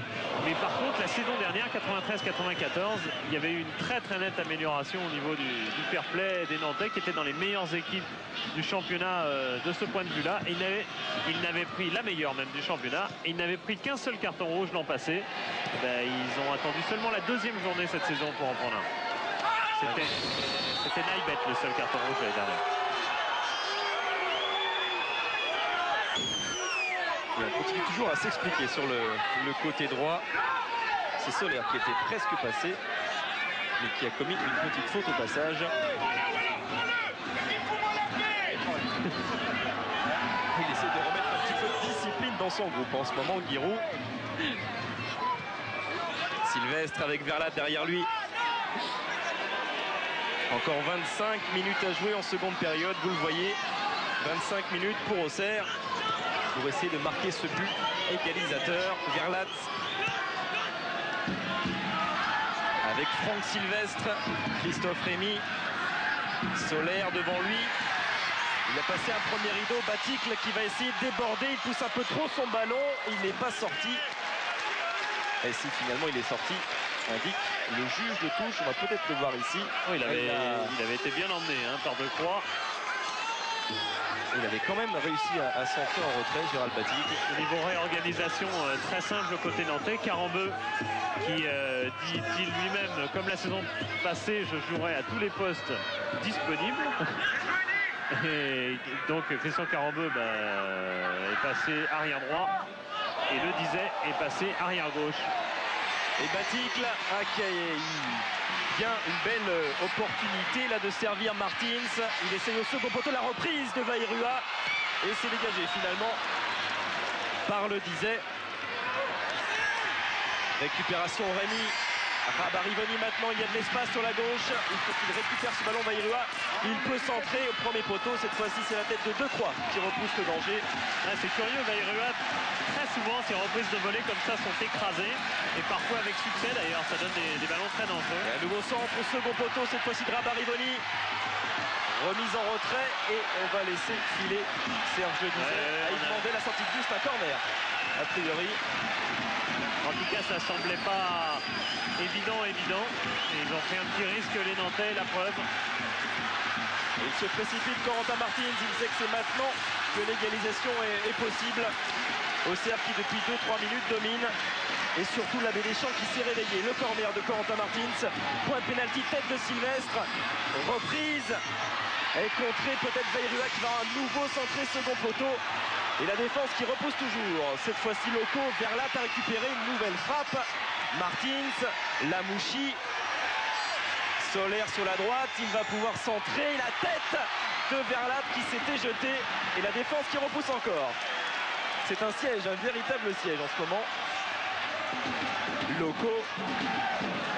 Mais par contre la saison dernière, 93-94, il y avait eu une très très nette amélioration au niveau du fair play des Nantais qui étaient dans les meilleures équipes du championnat de ce point de vue-là. Il n'avait pris la meilleure même du championnat et il n'avait pris qu'un seul carton rouge l'an passé. Ils ont attendu seulement la 2e journée cette saison pour en prendre un. C'était Naibet le seul carton rouge l'année dernière. Et on continue toujours à s'expliquer sur le côté droit. C'est Soler qui était presque passé, mais qui a commis une petite faute au passage. Il essaie de remettre un petit peu de discipline dans son groupe en ce moment, Giroud. Sylvestre avec Verlat derrière lui. Encore 25 minutes à jouer en seconde période, vous le voyez. 25 minutes pour Auxerre. pour essayer de marquer ce but égalisateur. Verlat avec Franck Sylvestre, Christophe Rémy, Solaire devant lui. Il a passé un premier rideau, Baticle qui va essayer de déborder, il pousse un peu trop son ballon, il n'est pas sorti. Et si finalement il est sorti, indique le juge de touche, on va peut-être le voir ici. Oh, il avait été bien emmené hein, par Decroix. Il avait quand même réussi à centrer en retrait, Gérald Baticle. Au niveau réorganisation, très simple côté nantais, Carambeu qui dit lui-même, comme la saison passée, je jouerai à tous les postes disponibles. Et donc Christian Carambeu est passé arrière droit et le disait est passé arrière gauche. Et Baticle a bien une belle opportunité là de servir Martins. Il essaye au second poteau la reprise de Vairua et c'est dégagé finalement par le disait. Récupération Rémy. Rabarivoni maintenant, il y a de l'espace sur la gauche. Il faut qu'il récupère ce ballon Vairua. Il peut centrer au premier poteau. Cette fois-ci, c'est la tête de Decroix qui repousse le danger. Ah, c'est curieux, Vairua, très souvent, ses reprises de volée comme ça sont écrasées. Et parfois avec succès d'ailleurs, ça donne des ballons très dangereux. Et un nouveau centre au second poteau, cette fois-ci de Rabarivoni. Remise en retrait et on va laisser filer Serge Dizet. Il demandait la sortie de but, un corner, a priori. En tout cas, ça semblait pas évident. Et ils ont pris un petit risque, les Nantais, la preuve. Il se précipite, Corentin Martins. Il sait que c'est maintenant que l'égalisation est possible. Auxerre qui, depuis 2-3 minutes, domine. Et surtout, l'Abbé Deschamps qui s'est réveillé. Le corner de Corentin Martins. Point de pénalty, tête de Sylvestre. Reprise. Et contré, peut-être Vairua qui va à nouveau centrer second poteau. Et la défense qui repousse toujours. Cette fois-ci, Loco, Verlat a récupéré une nouvelle frappe. Martins, Lamouchi, Solaire sur la droite. Il va pouvoir centrer la tête de Verlat qui s'était jeté. Et la défense qui repousse encore. C'est un siège, un véritable siège en ce moment. Loco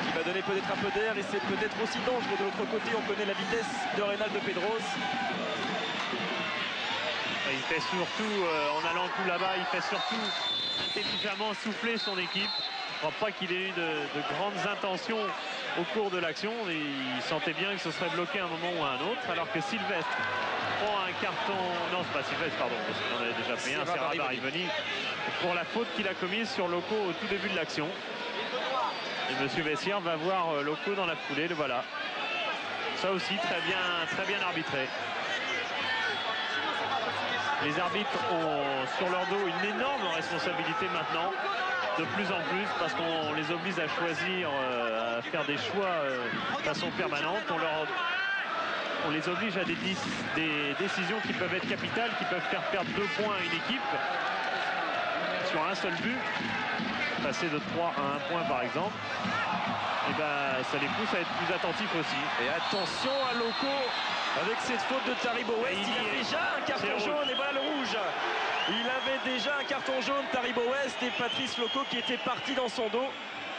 qui va donner peut-être un peu d'air et c'est peut-être aussi dangereux. De l'autre côté, on connaît la vitesse de Reynaldo Pedros. Il fait surtout, en allant tout là-bas, il fait surtout intelligemment souffler son équipe. Je ne crois pas qu'il ait eu de grandes intentions au cours de l'action. Il sentait bien que ce serait bloqué à un moment ou à un autre. Alors que Sylvestre prend un carton... Non, c'est pas Sylvestre, pardon, parce qu'il en avait déjà pris un. C'est Rabarivoni pour la faute qu'il a commise sur Loco au tout début de l'action. Et monsieur Vessière va voir Loco dans la foulée. Le voilà. Ça aussi, très bien arbitré. Les arbitres ont sur leur dos une énorme responsabilité maintenant, de plus en plus, parce qu'on les oblige à choisir, à faire des choix de façon permanente. On les oblige à des décisions qui peuvent être capitales, qui peuvent faire perdre 2 points à une équipe sur un seul but. Passer de 3 à 1 point par exemple. Et ça les pousse à être plus attentifs aussi. Et attention à Loco avec cette faute de Taribo West. Il a déjà un carton jaune et voilà le rouge. Il avait déjà un carton jaune, Taribo West, et Patrice Loco qui était parti dans son dos.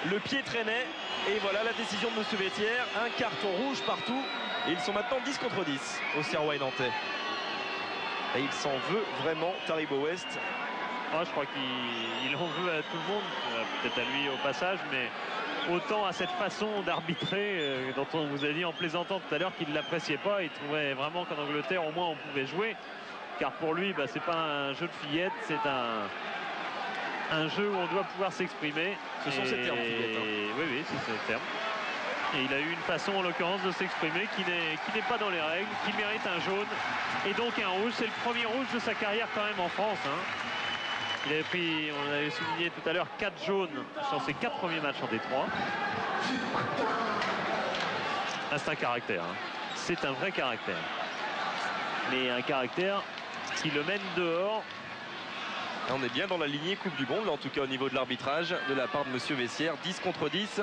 Le pied traînait et voilà la décision de M. Vétière. Un carton rouge partout et ils sont maintenant 10 contre 10 au Serrois et Nantais. Et il s'en veut vraiment, Taribo West. Je crois qu'il en veut à tout le monde, peut-être à lui au passage, mais autant à cette façon d'arbitrer dont on vous a dit en plaisantant tout à l'heure qu'il ne l'appréciait pas. Il trouvait vraiment qu'en Angleterre au moins on pouvait jouer, car pour lui c'est pas un jeu de fillette, c'est un jeu où on doit pouvoir s'exprimer. Ce sont ces termes, fillette, hein. Oui, c'est ces termes. Et il a eu une façon en l'occurrence de s'exprimer qui n'est pas dans les règles, qui mérite un jaune et donc un rouge. C'est le premier rouge de sa carrière quand même en France, hein. Il avait pris, on avait souligné tout à l'heure, 4 jaunes sur ses 4 premiers matchs en Détroit. C'est un caractère, hein. C'est un vrai caractère. Mais un caractère qui le mène dehors. On est bien dans la lignée Coupe du Monde, en tout cas au niveau de l'arbitrage, de la part de M. Vessière. 10 contre 10.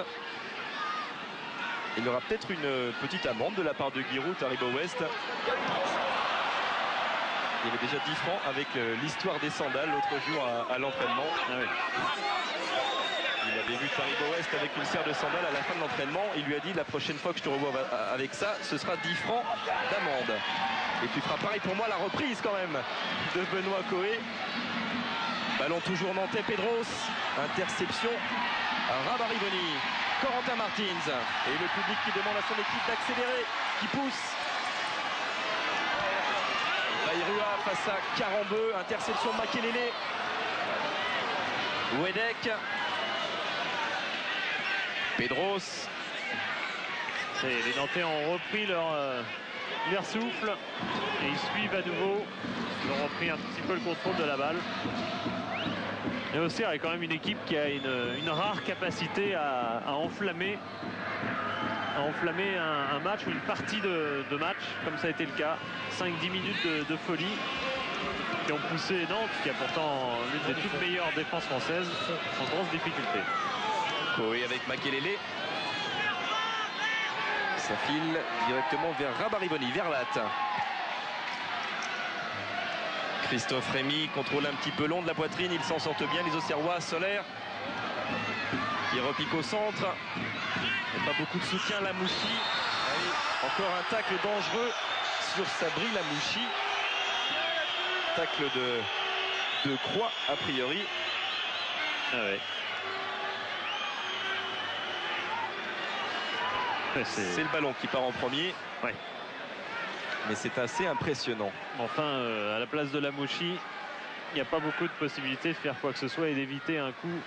Il y aura peut-être une petite amende de la part de Giroud, Taribo West. Il y avait déjà 10 francs avec l'histoire des sandales l'autre jour à l'entraînement. Il avait vu Taribo West avec une serre de sandales à la fin de l'entraînement. Il lui a dit la prochaine fois que je te revois avec ça, ce sera 10 francs d'amende. Et tu feras pareil pour moi, la reprise quand même de Benoît Coé. Ballon toujours nantais, Pedros. Interception. Rabariboni. Corentin Martins. Et le public qui demande à son équipe d'accélérer, qui pousse. Bayrua face à Karambeu. Interception de Makelele. Wedek. Pedros. Les Nantais ont repris leur souffle et ils suivent à nouveau. Ils ont repris un petit peu le contrôle de la balle. Et Auxerre est quand même une équipe qui a une rare capacité à enflammer un match ou une partie de match, comme ça a été le cas. 5-10 minutes de folie qui ont poussé Nantes, qui a pourtant l'une des toutes meilleures défenses françaises, en grosse difficulté. Oui, avec Makelele. Ça file directement vers Rabariboni, vers Latte. Christophe Rémy contrôle un petit peu long de la poitrine, ils s'en sortent bien, les Auxerrois. Solaire qui repique au centre. Il n'y a pas beaucoup de soutien, Lamouchi. Allez, encore un tacle dangereux sur Sabri Lamouchi. Tacle de Croix a priori. Ah ouais. C'est le ballon qui part en premier. Ouais. Mais c'est assez impressionnant. Enfin, à la place de Lamouchi, il n'y a pas beaucoup de possibilités de faire quoi que ce soit et d'éviter un coup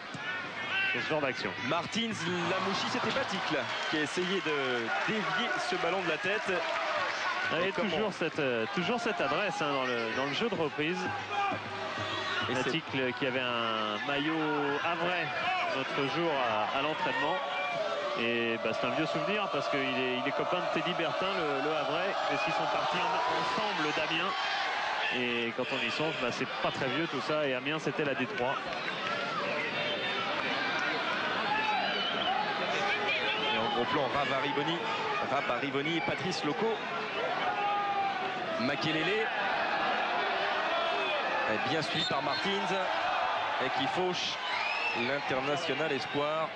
sur ce genre d'action. Martins, Lamouchi, c'était Batic là, qui a essayé de dévier ce ballon de la tête. Et toujours cette adresse hein, dans le jeu de reprise. Batic qui avait un maillot havrais l'autre jour à l'entraînement. Et bah, c'est un vieux souvenir parce qu'il est copain de Teddy Bertin, le Havrais, parce qu'ils sont partis ensemble d'Amiens. Et quand on y songe, bah, c'est pas très vieux tout ça. Et Amiens, c'était la Détroit. Et en gros plan, Rabariboni et Patrice Loco. Makelele. Bien suivi par Martins. Et qui fauche l'international espoir.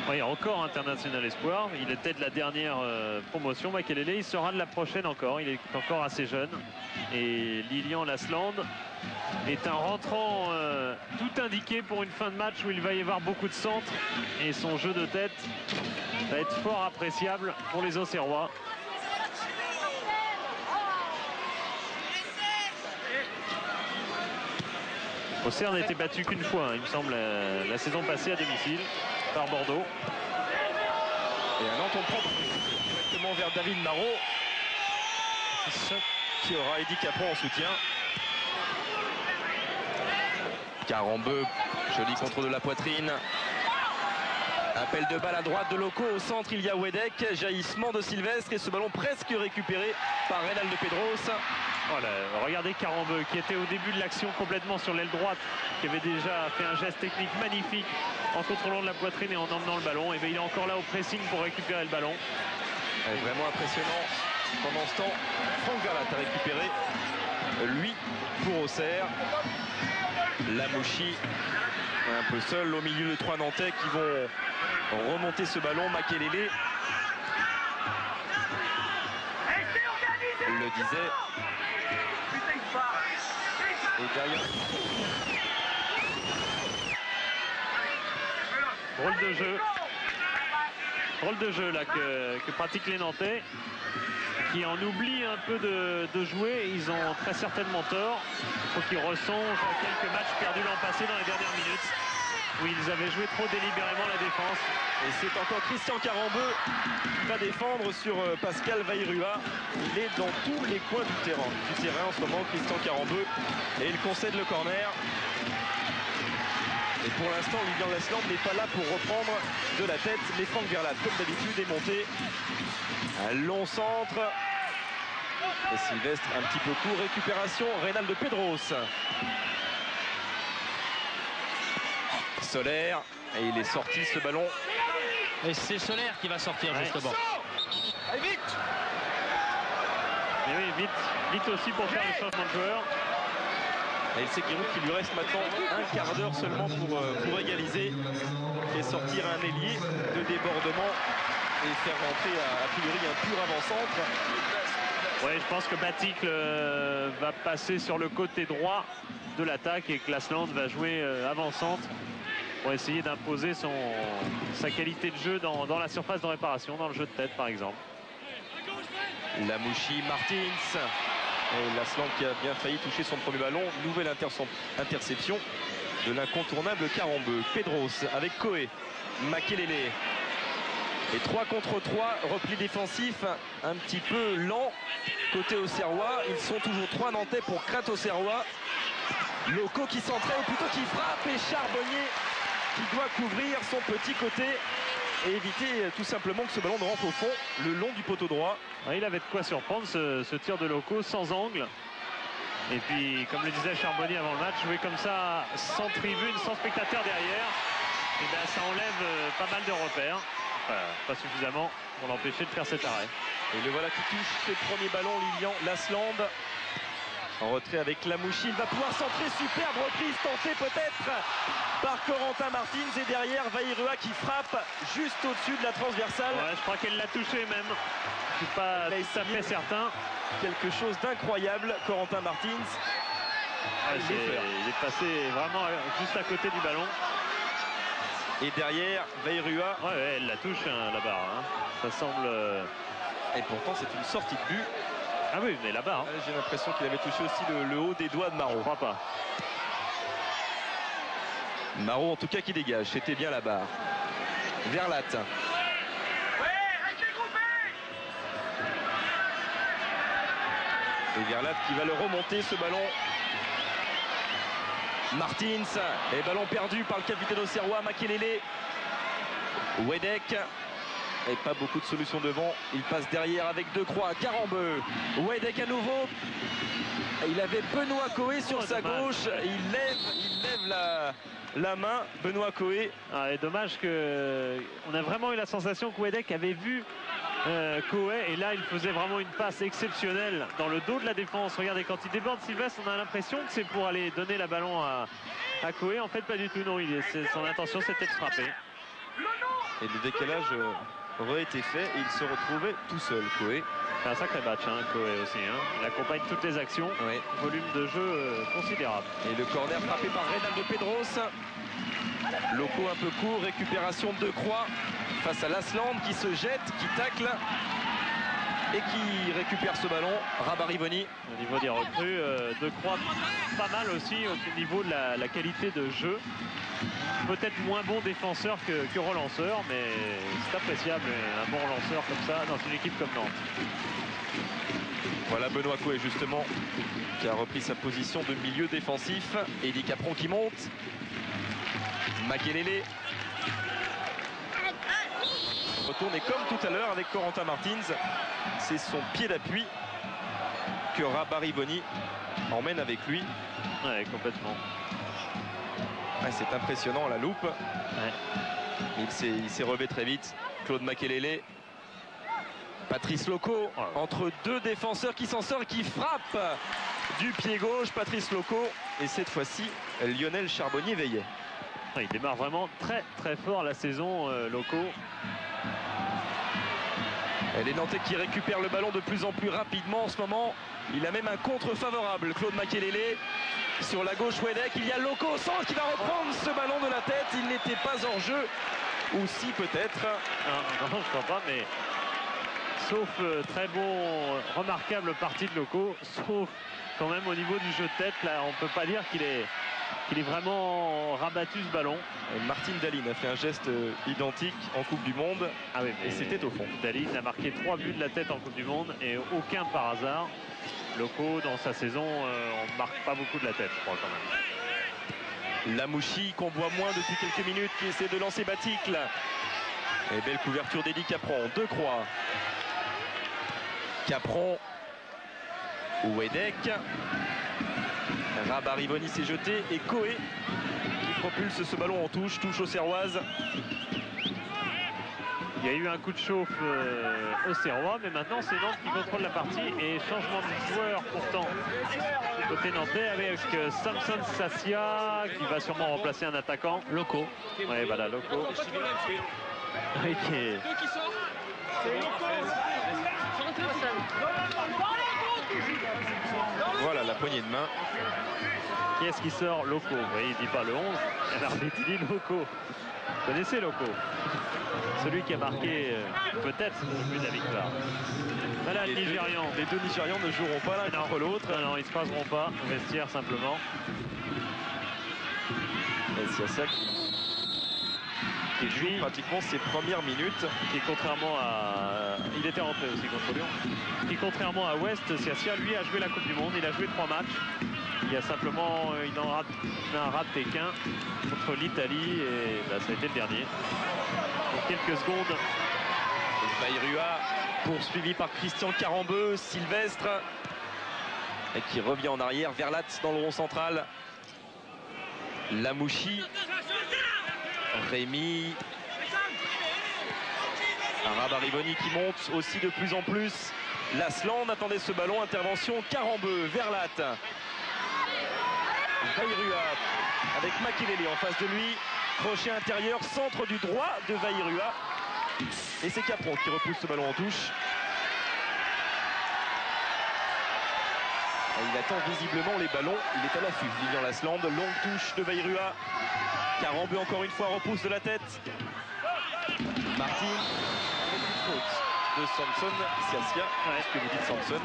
Oui, encore international espoir. Il était de la dernière promotion. Makelele, il sera de la prochaine encore. Il est encore assez jeune. Et Lilian Lasland est un rentrant tout indiqué pour une fin de match où il va y avoir beaucoup de centres. Et son jeu de tête va être fort appréciable pour les Auxerrois. Auxerre n'a été battu qu'une fois, hein, il me semble, la saison passée à domicile par Bordeaux. Et à Nantes, on prend directement vers David Marot. C'est ça qui aura Eddy Capron en soutien. Karambeu, joli contrôle de la poitrine. Appel de balle à droite de Loco, au centre il y a Wedek, jaillissement de Sylvestre et ce ballon presque récupéré par Reynald de Pedros. Voilà, regardez Karambeu qui était au début de l'action complètement sur l'aile droite, qui avait déjà fait un geste technique magnifique en contrôlant de la poitrine et en emmenant le ballon. Et bien il est encore là au pressing pour récupérer le ballon. Vraiment impressionnant. Pendant ce temps, Franck Verlat a récupéré, lui, pour Auxerre. Lamouchi un peu seul au milieu de trois Nantais qui vont remonter ce ballon. Makelele le disait. Et derrière. Drôle de jeu là que pratiquent les Nantais, qui en oublient un peu de jouer. Ils ont très certainement tort. Il faut qu'ils ressongent à quelques matchs perdus l'an passé dans les dernières minutes, où ils avaient joué trop délibérément la défense. Et c'est encore Christian Karambeu qui va défendre sur Pascal Bayrua. Il est dans tous les coins du terrain en ce moment, Christian Karambeu. Et il concède le corner. Et pour l'instant, Lilian Lasland n'est pas là pour reprendre de la tête. Mais Franck Verlat, comme d'habitude, est monté. Un long centre. Et Sylvestre un petit peu court. Récupération, Reynald de Pedros. Solaire. Et il est sorti ce ballon. Et c'est Solaire qui va sortir justement. Allez vite! Et oui, vite aussi pour faire le changement de joueur. Et c'est Giroud qui lui reste maintenant un quart d'heure seulement pour égaliser et sortir un ailier de débordement et faire rentrer a priori un pur avant-centre. Oui, je pense que Baticle va passer sur le côté droit de l'attaque et que Lasland va jouer avant-centre pour essayer d'imposer sa qualité de jeu dans la surface de réparation, dans le jeu de tête par exemple. Lamouchi, Martins. Et Lasland qui a bien failli toucher son premier ballon. Nouvelle interception de l'incontournable Carambeu. Pedros avec Coé. Makelele. Et 3 contre 3, repli défensif un petit peu lent côté Auxerrois. Ils sont toujours 3 Nantais pour crainte Auxerrois. Loco qui s'entraîne, ou plutôt qui frappe, et Charbonnier qui doit couvrir son petit côté et éviter tout simplement que ce ballon ne rentre au fond le long du poteau droit. Ouais, il avait de quoi surprendre ce tir de Loco sans angle. Et puis, comme le disait Charbonnier avant le match, jouer comme ça sans tribune, sans spectateur derrière, et bien, ça enlève pas mal de repères. Enfin, pas suffisamment pour l'empêcher de faire cet arrêt. Et le voilà qui touche ses premiers ballons, Lilian Lasland. En retrait avec Lamouchi, il va pouvoir centrer, superbe reprise tentée peut-être par Corentin Martins. Et derrière, Vairua qui frappe juste au-dessus de la transversale. Ouais, je crois qu'elle l'a touché même. Je suis pas tout à fait certain. Quelque chose d'incroyable, Corentin Martins. Ouais, il est passé vraiment juste à côté du ballon. Et derrière, Vairua. Ouais, elle la touche là-bas. Hein. Ça semble... Et pourtant, c'est une sortie de but. Ah oui, mais là-bas. Hein. J'ai l'impression qu'il avait touché aussi le haut des doigts de Marot. Je crois pas. Marot, en tout cas, qui dégage. C'était bien la barre. Verlat. Et Verlat qui va le remonter, ce ballon. Martins. Et ballon perdu par le capitaine auxerrois, Makelele. Wedek. Et pas beaucoup de solutions devant. Il passe derrière avec Decroix. Carambeu. Wedek à nouveau. Il avait Benoît Coé sur sa gauche. Il lève la main. Benoît Coé. Ah, et dommage qu'on a vraiment eu la sensation que Wedek avait vu Coé. Et là, il faisait vraiment une passe exceptionnelle dans le dos de la défense. Regardez, quand il déborde Sylvestre, on a l'impression que c'est pour aller donner la ballon à Coé. En fait, pas du tout. Non, son intention, c'était de frapper. Et le décalage aurait été fait et il se retrouvait tout seul, Coé. C'est un sacré match, hein, Coé aussi. Hein. Il accompagne toutes les actions. Oui. Volume de jeu considérable. Et le corner frappé par Reynaldo Pedros. Loco un peu court, récupération de Decroix face à Lasland qui se jette, qui tacle et qui récupère ce ballon. Rabarivoni. Au niveau des recrues, Decroix pas mal aussi au niveau de la qualité de jeu. Peut-être moins bon défenseur que relanceur, mais c'est appréciable un bon relanceur comme ça dans une équipe comme Nantes. Voilà Benoît Coé justement qui a repris sa position de milieu défensif. Eddie Capron qui monte. Makelele. Retourne et comme tout à l'heure avec Corentin Martins, c'est son pied d'appui que Rabarivoni emmène avec lui. Ouais, complètement. Ouais, c'est impressionnant la loupe. Ouais. Il s'est relevé très vite. Claude Makelele. Patrice Loco entre deux défenseurs qui s'en sort et qui frappe du pied gauche. Patrice Loco. Et cette fois-ci, Lionel Charbonnier veillait. Il démarre vraiment très très fort la saison, Loco. Et les Nantais qui récupèrent le ballon de plus en plus rapidement en ce moment. Il a même un contre favorable. Claude Makelele. Sur la gauche, Wedek, il y a Loco au centre qui va reprendre ce ballon de la tête. Il n'était pas hors jeu. Ou si peut-être. Non, je crois pas, mais sauf très bon, remarquable partie de Loco, sauf quand même au niveau du jeu de tête, là, on peut pas dire qu'il est vraiment rabattu ce ballon. Et Martine Daline a fait un geste identique en Coupe du Monde. Ah oui, mais et c'était au fond. Daline a marqué 3 buts de la tête en Coupe du Monde et aucun par hasard. Loco, dans sa saison, on ne marque pas beaucoup de la tête, je crois quand même. Lamouchi qu'on voit moins depuis quelques minutes, qui essaie de lancer Baticle. Et belle couverture d'Eddie Capron. Decroix. Capron. Wedek. Rabarivoni s'est jeté. Et Coé qui propulse ce ballon en touche auxerroise. Il y a eu un coup de chauffe auxerrois, mais maintenant c'est Nantes qui contrôle la partie et changement de joueur pourtant côté nantais avec Samson Sassia qui va sûrement remplacer un attaquant. Loco. Oui, voilà, Loco. Oui, Voilà la poignée de main. Qui est-ce qui sort? Loco. Oui, il dit pas le 11. L'arbitre dit Loco. Vous connaissez Loco? Celui qui a marqué peut-être le but de la victoire. Voilà le Nigérian. Les deux Nigérians ne joueront pas l'un contre l'autre. Non, non, ils ne se croiseront pas au vestiaire simplement. Et Siasia qui joue pratiquement ses premières minutes. Qui contrairement à... Il était rentré aussi contre Lyon. Qui contrairement à West, Siasia lui a joué la Coupe du Monde. Il a joué 3 matchs. Il y a simplement, il n'en a raté qu'un contre l'Italie et bah, ça a été le dernier. Pour quelques secondes. Bayrua poursuivi par Christian Carambeu, Sylvestre et qui revient en arrière. Verlat dans le rond central. Lamouchi. Rémi. Arabariboni qui monte aussi de plus en plus. Lasland attendait ce ballon. Intervention Carambeu, Verlat. Bayrua avec Makelele en face de lui. Crochet intérieur, centre du droit de Bayrua. Et c'est Capron qui repousse ce ballon en touche. Et il attend visiblement les ballons. Il est à l'affût. Lilian Lasland, longue touche de Bayrua. Carambeu encore une fois repousse de la tête. Martin avec une faute de Samson. Siasia, est-ce que vous dites Samson?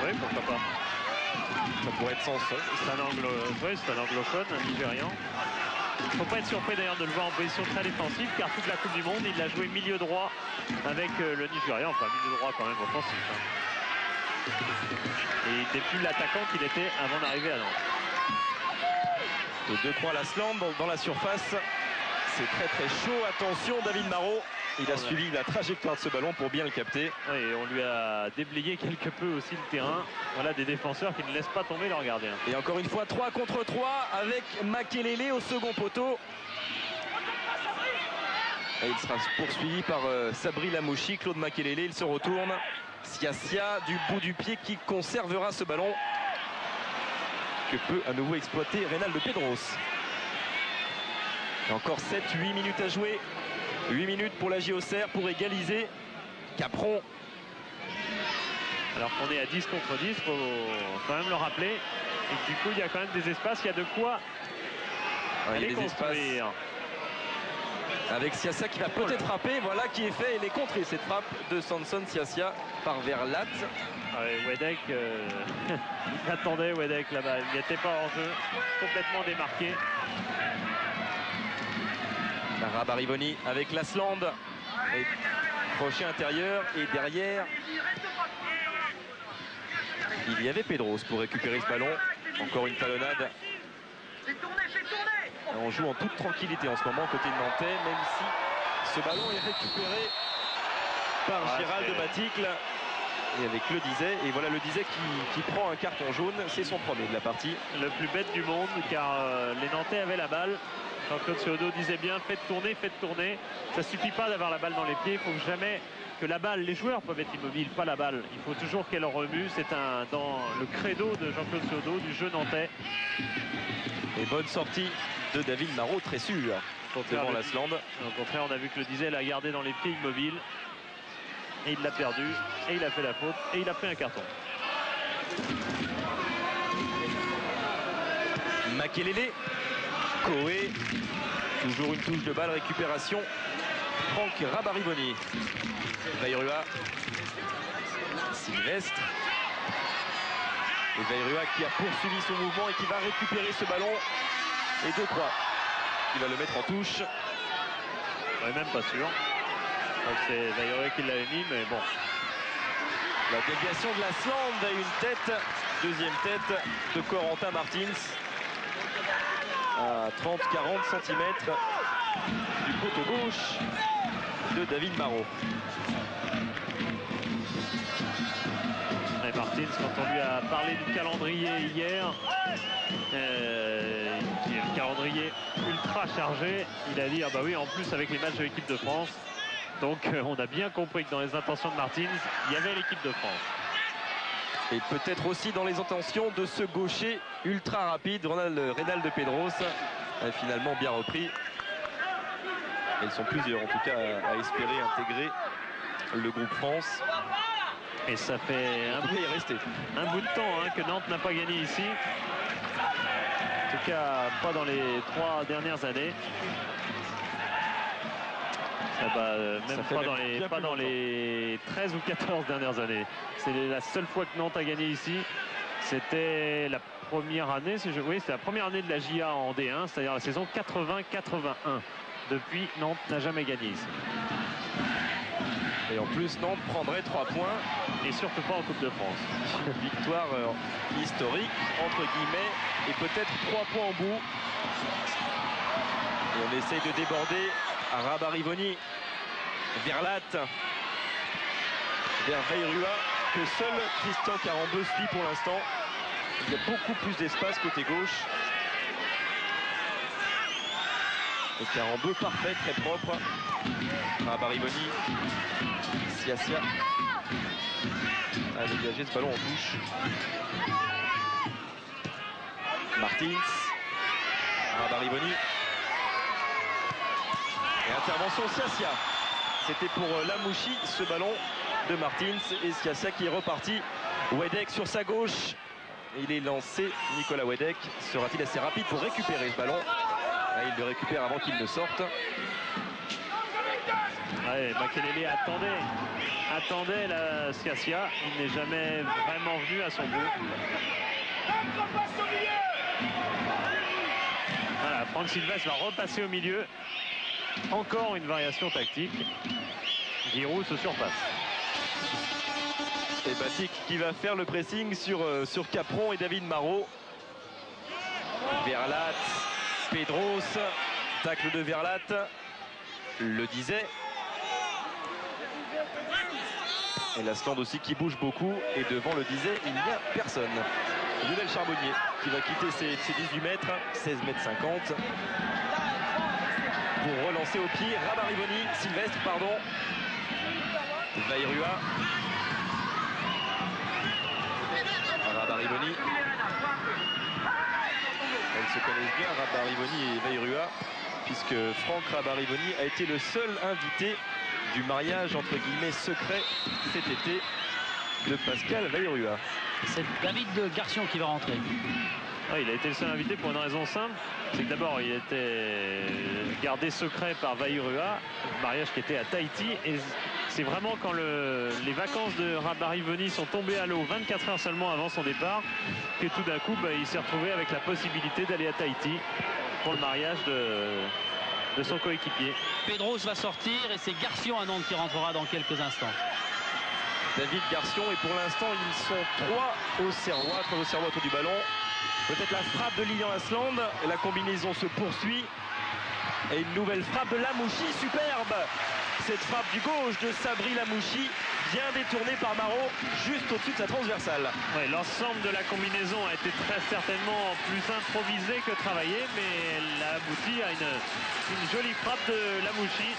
Oui, pourquoi pas. Ça pourrait être Samson. C'est un anglophone, un Nigérian. Il ne faut pas être surpris d'ailleurs de le voir en position très défensive car toute la Coupe du Monde, il a joué milieu droit avec le Nigeria, enfin milieu droit quand même offensif. Hein. Et il n'était plus l'attaquant qu'il était avant d'arriver à Nantes. De 2-3 Lasland dans la surface. C'est très très chaud. Attention, David Marot. Il a suivi la trajectoire de ce ballon pour bien le capter. Oui, et on lui a déblayé quelque peu aussi le terrain. Voilà des défenseurs qui ne laissent pas tomber leur gardien. Et encore une fois 3 contre 3 avec Makelele au second poteau. Et il sera poursuivi par Sabri Lamouchi. Claude Makelele, il se retourne. Siasia du bout du pied qui conservera ce ballon que peut à nouveau exploiter Reynald Pedros. Et encore 7-8 minutes à jouer. 8 minutes pour la JOCR pour égaliser. Capron. Alors qu'on est à 10 contre 10, il faut quand même le rappeler. Et que du coup, il y a quand même des espaces, il y a de quoi aller construire. Avec Siasia qui va peut-être frapper. Voilà qui est fait. Elle est contrée cette frappe de Samson Siasia par Verlat. Wedek, il attendait Wedek là-bas. Il n'était pas hors jeu. Complètement démarqué. Arabariboni avec Lasland. Crochet intérieur et derrière il y avait Pedros pour récupérer ce ballon. Encore une talonnade. On joue en toute tranquillité en ce moment côté de Nantais, même si ce ballon est récupéré par Gérald de Baticle et avec Le Dizet. Et voilà Le Dizet qui prend un carton jaune. C'est son premier de la partie. Le plus bête du monde car les Nantais avaient la balle. Jean-Claude Seudo disait bien faites tourner. Ça ne suffit pas d'avoir la balle dans les pieds. Il faut jamais que la balle, les joueurs peuvent être immobiles, pas la balle. Il faut toujours qu'elle remue. C'est dans le credo de Jean-Claude Seudo du jeu nantais. Et bonne sortie de David Marot, très sûr. Devant Lasland. Au contraire, on a vu que Le Dizet l'a gardé dans les pieds immobile. Et il l'a perdu. Et il a fait la faute. Et il a pris un carton. Makelele. Koé. Toujours une touche de balle, récupération. Franck Rabariboni. Bayrua. Sylvestre. Et Bayrua qui a poursuivi son mouvement et qui va récupérer ce ballon. Et 2-3. Il va le mettre en touche. On n'est même pas sûr. C'est Bayrua qui l'avait mis, mais bon. La déviation de Lasland a une tête. Deuxième tête de Corentin Martins. À 30-40 cm du poteau gauche de David Marot. Et Martins, quand on lui a parlé du calendrier hier, le calendrier ultra chargé, il a dit ah bah oui, en plus avec les matchs de l'équipe de France. Donc on a bien compris que dans les intentions de Martins, il y avait l'équipe de France. Et peut-être aussi dans les intentions de ce gaucher ultra rapide, Reynald Pedros a finalement bien repris. Ils sont plusieurs en tout cas à espérer intégrer le groupe France. Et ça fait un bout de temps que Nantes n'a pas gagné ici. En tout cas, pas dans les 3 dernières années. Même pas dans les 13 ou 14 dernières années. C'est la seule fois que Nantes a gagné ici. C'était la première année, oui, c'était la première année de la JA en D1, c'est-à-dire la saison 80-81. Depuis, Nantes n'a jamais gagné ici. Et en plus, Nantes prendrait 3 points. Et surtout pas en Coupe de France. Une victoire historique, entre guillemets, et peut-être 3 points en bout. Et on essaye de déborder à Rabat-Rivoni. Verlat. Vers Vairua, que seul Christian Carambeu suit pour l'instant. Il y a beaucoup plus d'espace côté gauche. Et Carambeu parfait, très propre. Rabat-Rivoni. Siasia a dégagé ce ballon en touche. Martins. Rabat-Rivoni. Et intervention Siasia. C'était pour Lamouchi ce ballon de Martins et Siasia qui est reparti. Wedek sur sa gauche. Il est lancé. Nicolas Wedek sera-t-il assez rapide pour récupérer ce ballon? Il le récupère avant qu'il ne sorte. Ouais, Makelele attendait la Siasia. Il n'est jamais vraiment venu à son bout. Voilà, Franck Sylvestre va repasser au milieu. Encore une variation tactique. Giroud se surpasse. Et Batik qui va faire le pressing sur Capron et David Marot. Verlat, Pedros, tacle de Verlat, le disait. Et l'Aslande aussi qui bouge beaucoup. Et devant le disait, il n'y a personne. Lionel Charbonnier qui va quitter ses 18 mètres, 16 mètres 50. Pour relancer au pied, Rabat-Rivoni, Sylvestre, pardon. Vairua. Rabat-Rivoni. Elles se connaissent bien, Rabat-Rivoni et Vairua, puisque Franck Rabat-Rivoni a été le seul invité du mariage entre guillemets secret cet été de Pascal Vairua. C'est David Garcion qui va rentrer. Ouais, il a été le seul invité pour une raison simple, c'est que d'abord il était gardé secret par Vairua, mariage qui était à Tahiti, et c'est vraiment quand les vacances de Rabat-Rivoni sont tombées à l'eau 24 heures seulement avant son départ que tout d'un coup il s'est retrouvé avec la possibilité d'aller à Tahiti pour le mariage de son coéquipier. Pedros va sortir et c'est Garcion à Nantes qui rentrera dans quelques instants. David Garcion, et pour l'instant ils sont 3 Auxerrois autour du ballon. Peut-être la frappe de Lilian Asland, et la combinaison se poursuit. Et une nouvelle frappe de Lamouchi, superbe. Cette frappe du gauche de Sabri Lamouchi, bien détournée par Marot, juste au-dessus de sa transversale. Ouais, l'ensemble de la combinaison a été très certainement plus improvisée que travaillée, mais elle a abouti à une jolie frappe de Lamouchi.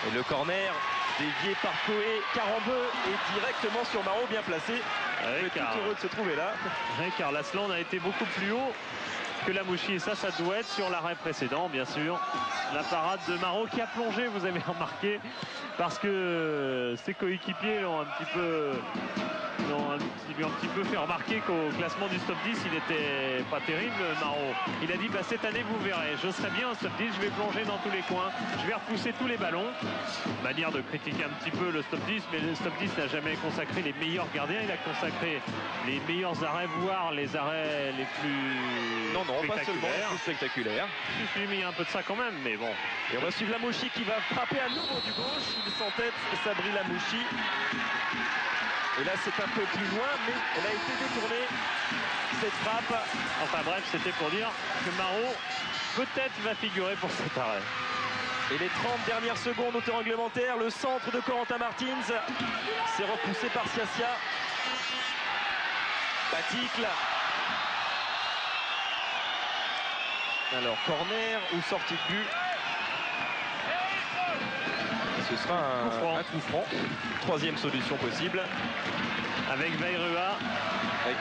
Et le corner dévié par Coé, Carambeu est directement sur Marot, bien placé. Ouais, tout heureux de se trouver là. Ouais, car l'Asland a été beaucoup plus haut que Lamouchi, et ça doit être sur l'arrêt précédent, bien sûr. La parade de Marot qui a plongé, vous avez remarqué, parce que ses coéquipiers l'ont un petit peu fait remarquer qu'au classement du stop 10 il n'était pas terrible, Marot. Il a dit cette année vous verrez, je serai bien au stop 10, je vais plonger dans tous les coins, je vais repousser tous les ballons. Manière de critiquer un petit peu le stop 10, mais le stop 10 n'a jamais consacré les meilleurs gardiens, il a consacré les meilleurs arrêts, voire les arrêts les plus pas seulement les plus spectaculaires. Il a mis un peu de ça quand même, mais bon. Et on va suivre Lamouchi qui va frapper à nouveau du gauche. Il s'entête Sabri Lamouchi. Et là c'est un peu plus loin, mais elle a été détournée, cette frappe. Enfin bref, c'était pour dire que Marot peut-être va figurer pour cet arrêt. Et les 30 dernières secondes au temps réglementaire, le centre de Corentin Martins. C'est repoussé par Siasia. Baticle. Alors corner ou sortie de but. Ce sera un coup franc. Troisième solution possible. Avec Vairua.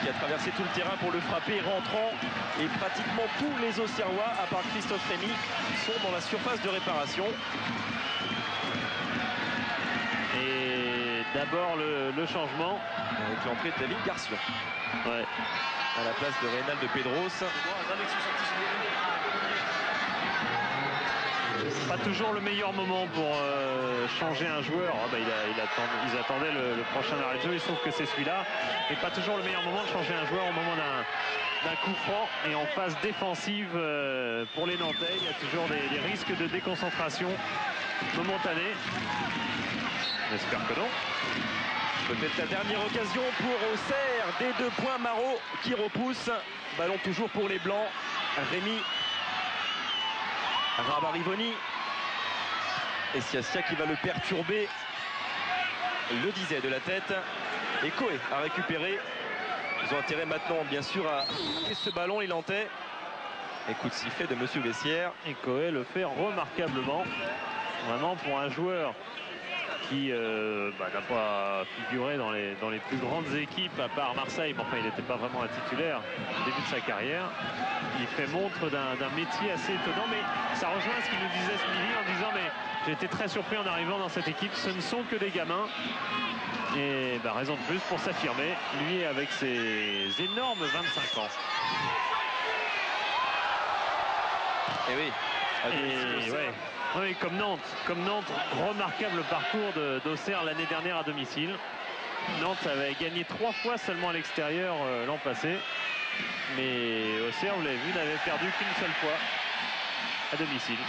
Qui a traversé tout le terrain pour le frapper, rentrant. Et pratiquement tous les Auxerrois, à part Christophe Rémy, sont dans la surface de réparation. Et d'abord le changement. Avec l'entrée de David Garcia. Ouais. À la place de Reynald Pedros. Pas toujours le meilleur moment pour changer un joueur. Ah bah, ils attendaient le prochain arrêt de jeu. Il se trouve que c'est celui-là. Mais pas toujours le meilleur moment de changer un joueur au moment d'un coup franc. Et en phase défensive pour les Nantais, il y a toujours des risques de déconcentration momentanée. On espère que non. Peut-être la dernière occasion pour Auxerre. Des 2 points, Marot qui repousse. Ballon toujours pour les Blancs. Rémi. Rabarivoni. Et Siasia qui va le perturber. Le disait de la tête. Et Coé a récupéré. Ils ont intérêt maintenant, bien sûr, à ce ballon, les Nantais. Et coup de sifflet de Monsieur Vessière. Et Coé le fait remarquablement. Vraiment pour un joueur qui n'a pas figuré dans les plus grandes équipes à part Marseille, mais enfin il n'était pas vraiment un titulaire au début de sa carrière. Il fait montre d'un métier assez étonnant, mais ça rejoint ce qu'il nous disait ce midi en disant mais j'ai été très surpris en arrivant dans cette équipe, ce ne sont que des gamins. Et raison de plus pour s'affirmer, lui avec ses énormes 25 ans. Et oui. Et ouais. Oui, comme Nantes, remarquable parcours d'Auxerre l'année dernière à domicile. Nantes avait gagné 3 fois seulement à l'extérieur l'an passé. Mais Auxerre, vous l'avez vu, n'avait perdu qu'une seule fois à domicile.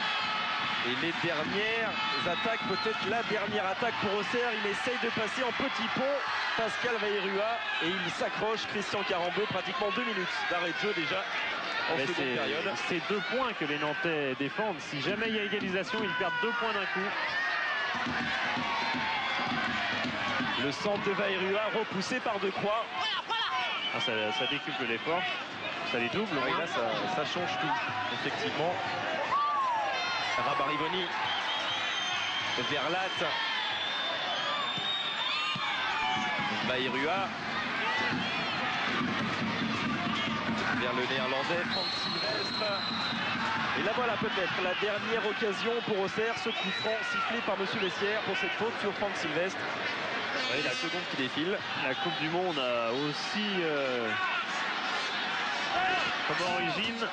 Et les dernières attaques, peut-être la dernière attaque pour Auxerre. Il essaye de passer en petit pont Pascal Vairua et il s'accroche. Christian Carambeu, pratiquement 2 minutes d'arrêt de jeu déjà. C'est 2 points que les Nantais défendent. Si jamais il y a égalisation, ils perdent 2 points d'un coup. Le centre de Vairua repoussé par Decroix. Ah, ça décuple l'effort. Ça les double. Oui, là, ça change tout, effectivement. Rabarivoni. Verlat. Vairua. Vers le néerlandais, Franck Sylvestre. Et là voilà peut-être la dernière occasion pour Auxerre, ce coup franc sifflé par Monsieur Vessière pour cette faute sur Franck Sylvestre. Oui, la seconde qui défile. La Coupe du Monde a aussi comme origine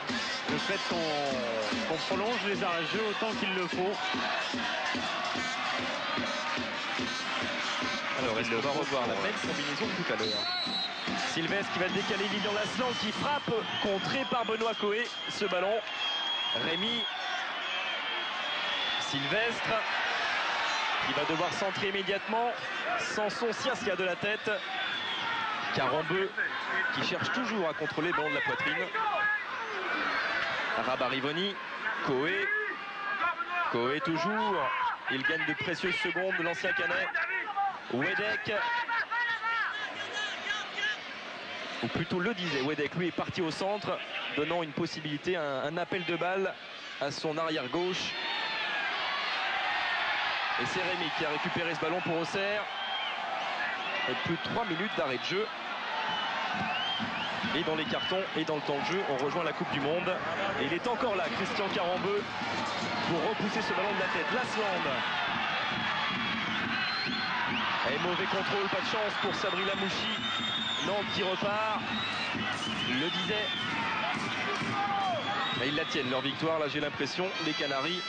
le fait qu'on prolonge les arrêts de jeu autant qu'il le faut. Alors est-ce qu'on va revoir la même combinaison que tout à l'heure? Sylvestre qui va décaler Lilian Laslan qui frappe, contré par Benoît Coé. Ce ballon, Rémi. Sylvestre qui va devoir centrer immédiatement. Samson Siasia de la tête. Carambeu qui cherche toujours à contrôler le ballon de la poitrine. Rabarivoni, Coé. Coé toujours. Il gagne de précieuses secondes, l'ancien Canet. Wedek. Ou plutôt le disait Wedek, lui est parti au centre, donnant une possibilité, un appel de balle à son arrière gauche. Et c'est Rémi qui a récupéré ce ballon pour Auxerre. Et plus de 3 minutes d'arrêt de jeu. Et dans les cartons et dans le temps de jeu, on rejoint la Coupe du Monde. Et il est encore là, Christian Carambeu, pour repousser ce ballon de la tête. Lasland. Et mauvais contrôle, pas de chance pour Sabri Lamouchi. Nantes qui repart. Le disait. Mais ils la tiennent leur victoire, là j'ai l'impression, les Canaries.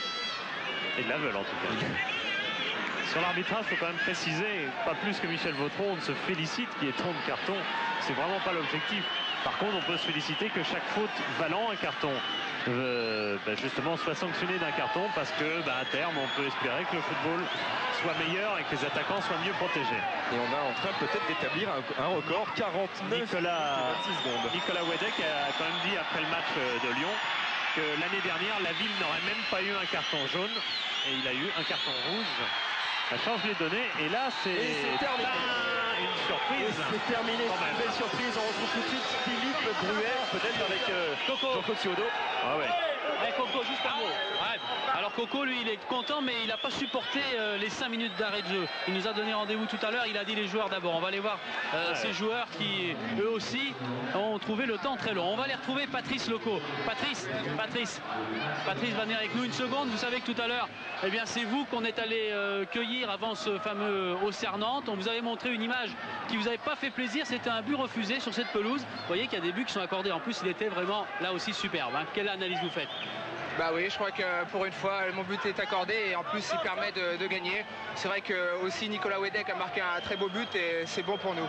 Et de la veulent en tout cas. Sur l'arbitrage, il faut quand même préciser, pas plus que Michel Vautron, on se félicite qu'il y ait 30 cartons. C'est vraiment pas l'objectif. Par contre, on peut se féliciter que chaque faute valant un carton justement soit sanctionnée d'un carton parce que à terme, on peut espérer que le football soit meilleur et que les attaquants soient mieux protégés. Et on est en train peut-être d'établir un record, 49 26 secondes. Nicolas Wedek a quand même dit après le match de Lyon que l'année dernière, la ville n'aurait même pas eu un carton jaune et il a eu un carton rouge. Ça change les données et là c'est terminé. Une surprise. C'est terminé, c'est une belle surprise. On retrouve tout de suite Philippe Bruel, peut-être avec Jean-Claude Siodo. Ah ouais. Coco, juste un mot. Ouais. Alors Coco, lui, il est content, mais il n'a pas supporté les 5 minutes d'arrêt de jeu. Il nous a donné rendez-vous tout à l'heure. Il a dit les joueurs d'abord. On va aller voir ces joueurs qui, eux aussi, ont trouvé le temps très long. On va aller retrouver Patrice Loco. Patrice va venir avec nous une seconde. Vous savez que tout à l'heure, eh bien, c'est vous qu'on est allé cueillir avant ce fameux Auxerre Nantes. On vous avait montré une image qui vous avait pas fait plaisir. C'était un but refusé sur cette pelouse. Vous voyez qu'il y a des buts qui sont accordés. En plus, il était vraiment là aussi superbe. Hein. Quelle analyse vous faites? Bah oui, je crois que pour une fois, mon but est accordé et en plus, il permet de gagner. C'est vrai que aussi Nicolas Wedek a marqué un très beau but et c'est bon pour nous.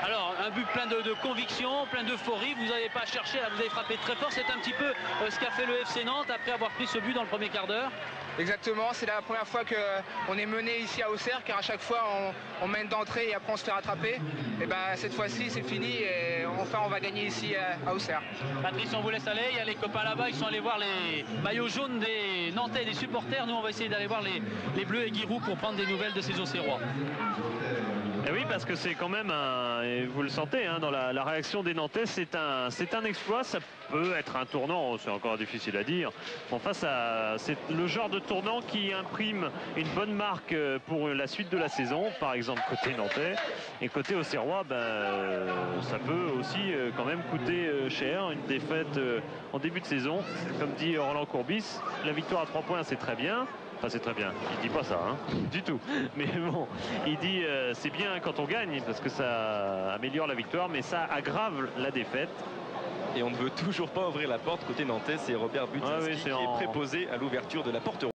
Alors, un but plein de conviction, plein d'euphorie. Vous n'avez pas cherché, vous avez frappé très fort. C'est un petit peu ce qu'a fait le FC Nantes après avoir pris ce but dans le premier quart d'heure. Exactement, c'est la première fois qu'on est mené ici à Auxerre, car à chaque fois on mène d'entrée et après on se fait rattraper. Et ben cette fois-ci c'est fini et enfin on va gagner ici à Auxerre. Patrice, on vous laisse aller, il y a les copains là-bas, ils sont allés voir les maillots jaunes des Nantais, des supporters. Nous on va essayer d'aller voir les Bleus et Giroud pour prendre des nouvelles de ces Auxerrois. Et oui, parce que c'est quand même et vous le sentez hein, dans la réaction des Nantais, c'est un exploit. Ça peut être un tournant, c'est encore difficile à dire. Enfin, c'est le genre de tournant qui imprime une bonne marque pour la suite de la saison, par exemple côté Nantais. Et côté Auxerrois, ça peut aussi quand même coûter cher. Une défaite en début de saison, comme dit Roland Courbis, la victoire à 3 points, c'est très bien. Enfin, c'est très bien, il dit pas ça hein, du tout, mais bon, il dit c'est bien quand on gagne parce que ça améliore la victoire, mais ça aggrave la défaite. Et on ne veut toujours pas ouvrir la porte côté nantais. C'est Robert Butinski qui est préposé à l'ouverture de la porte rouge.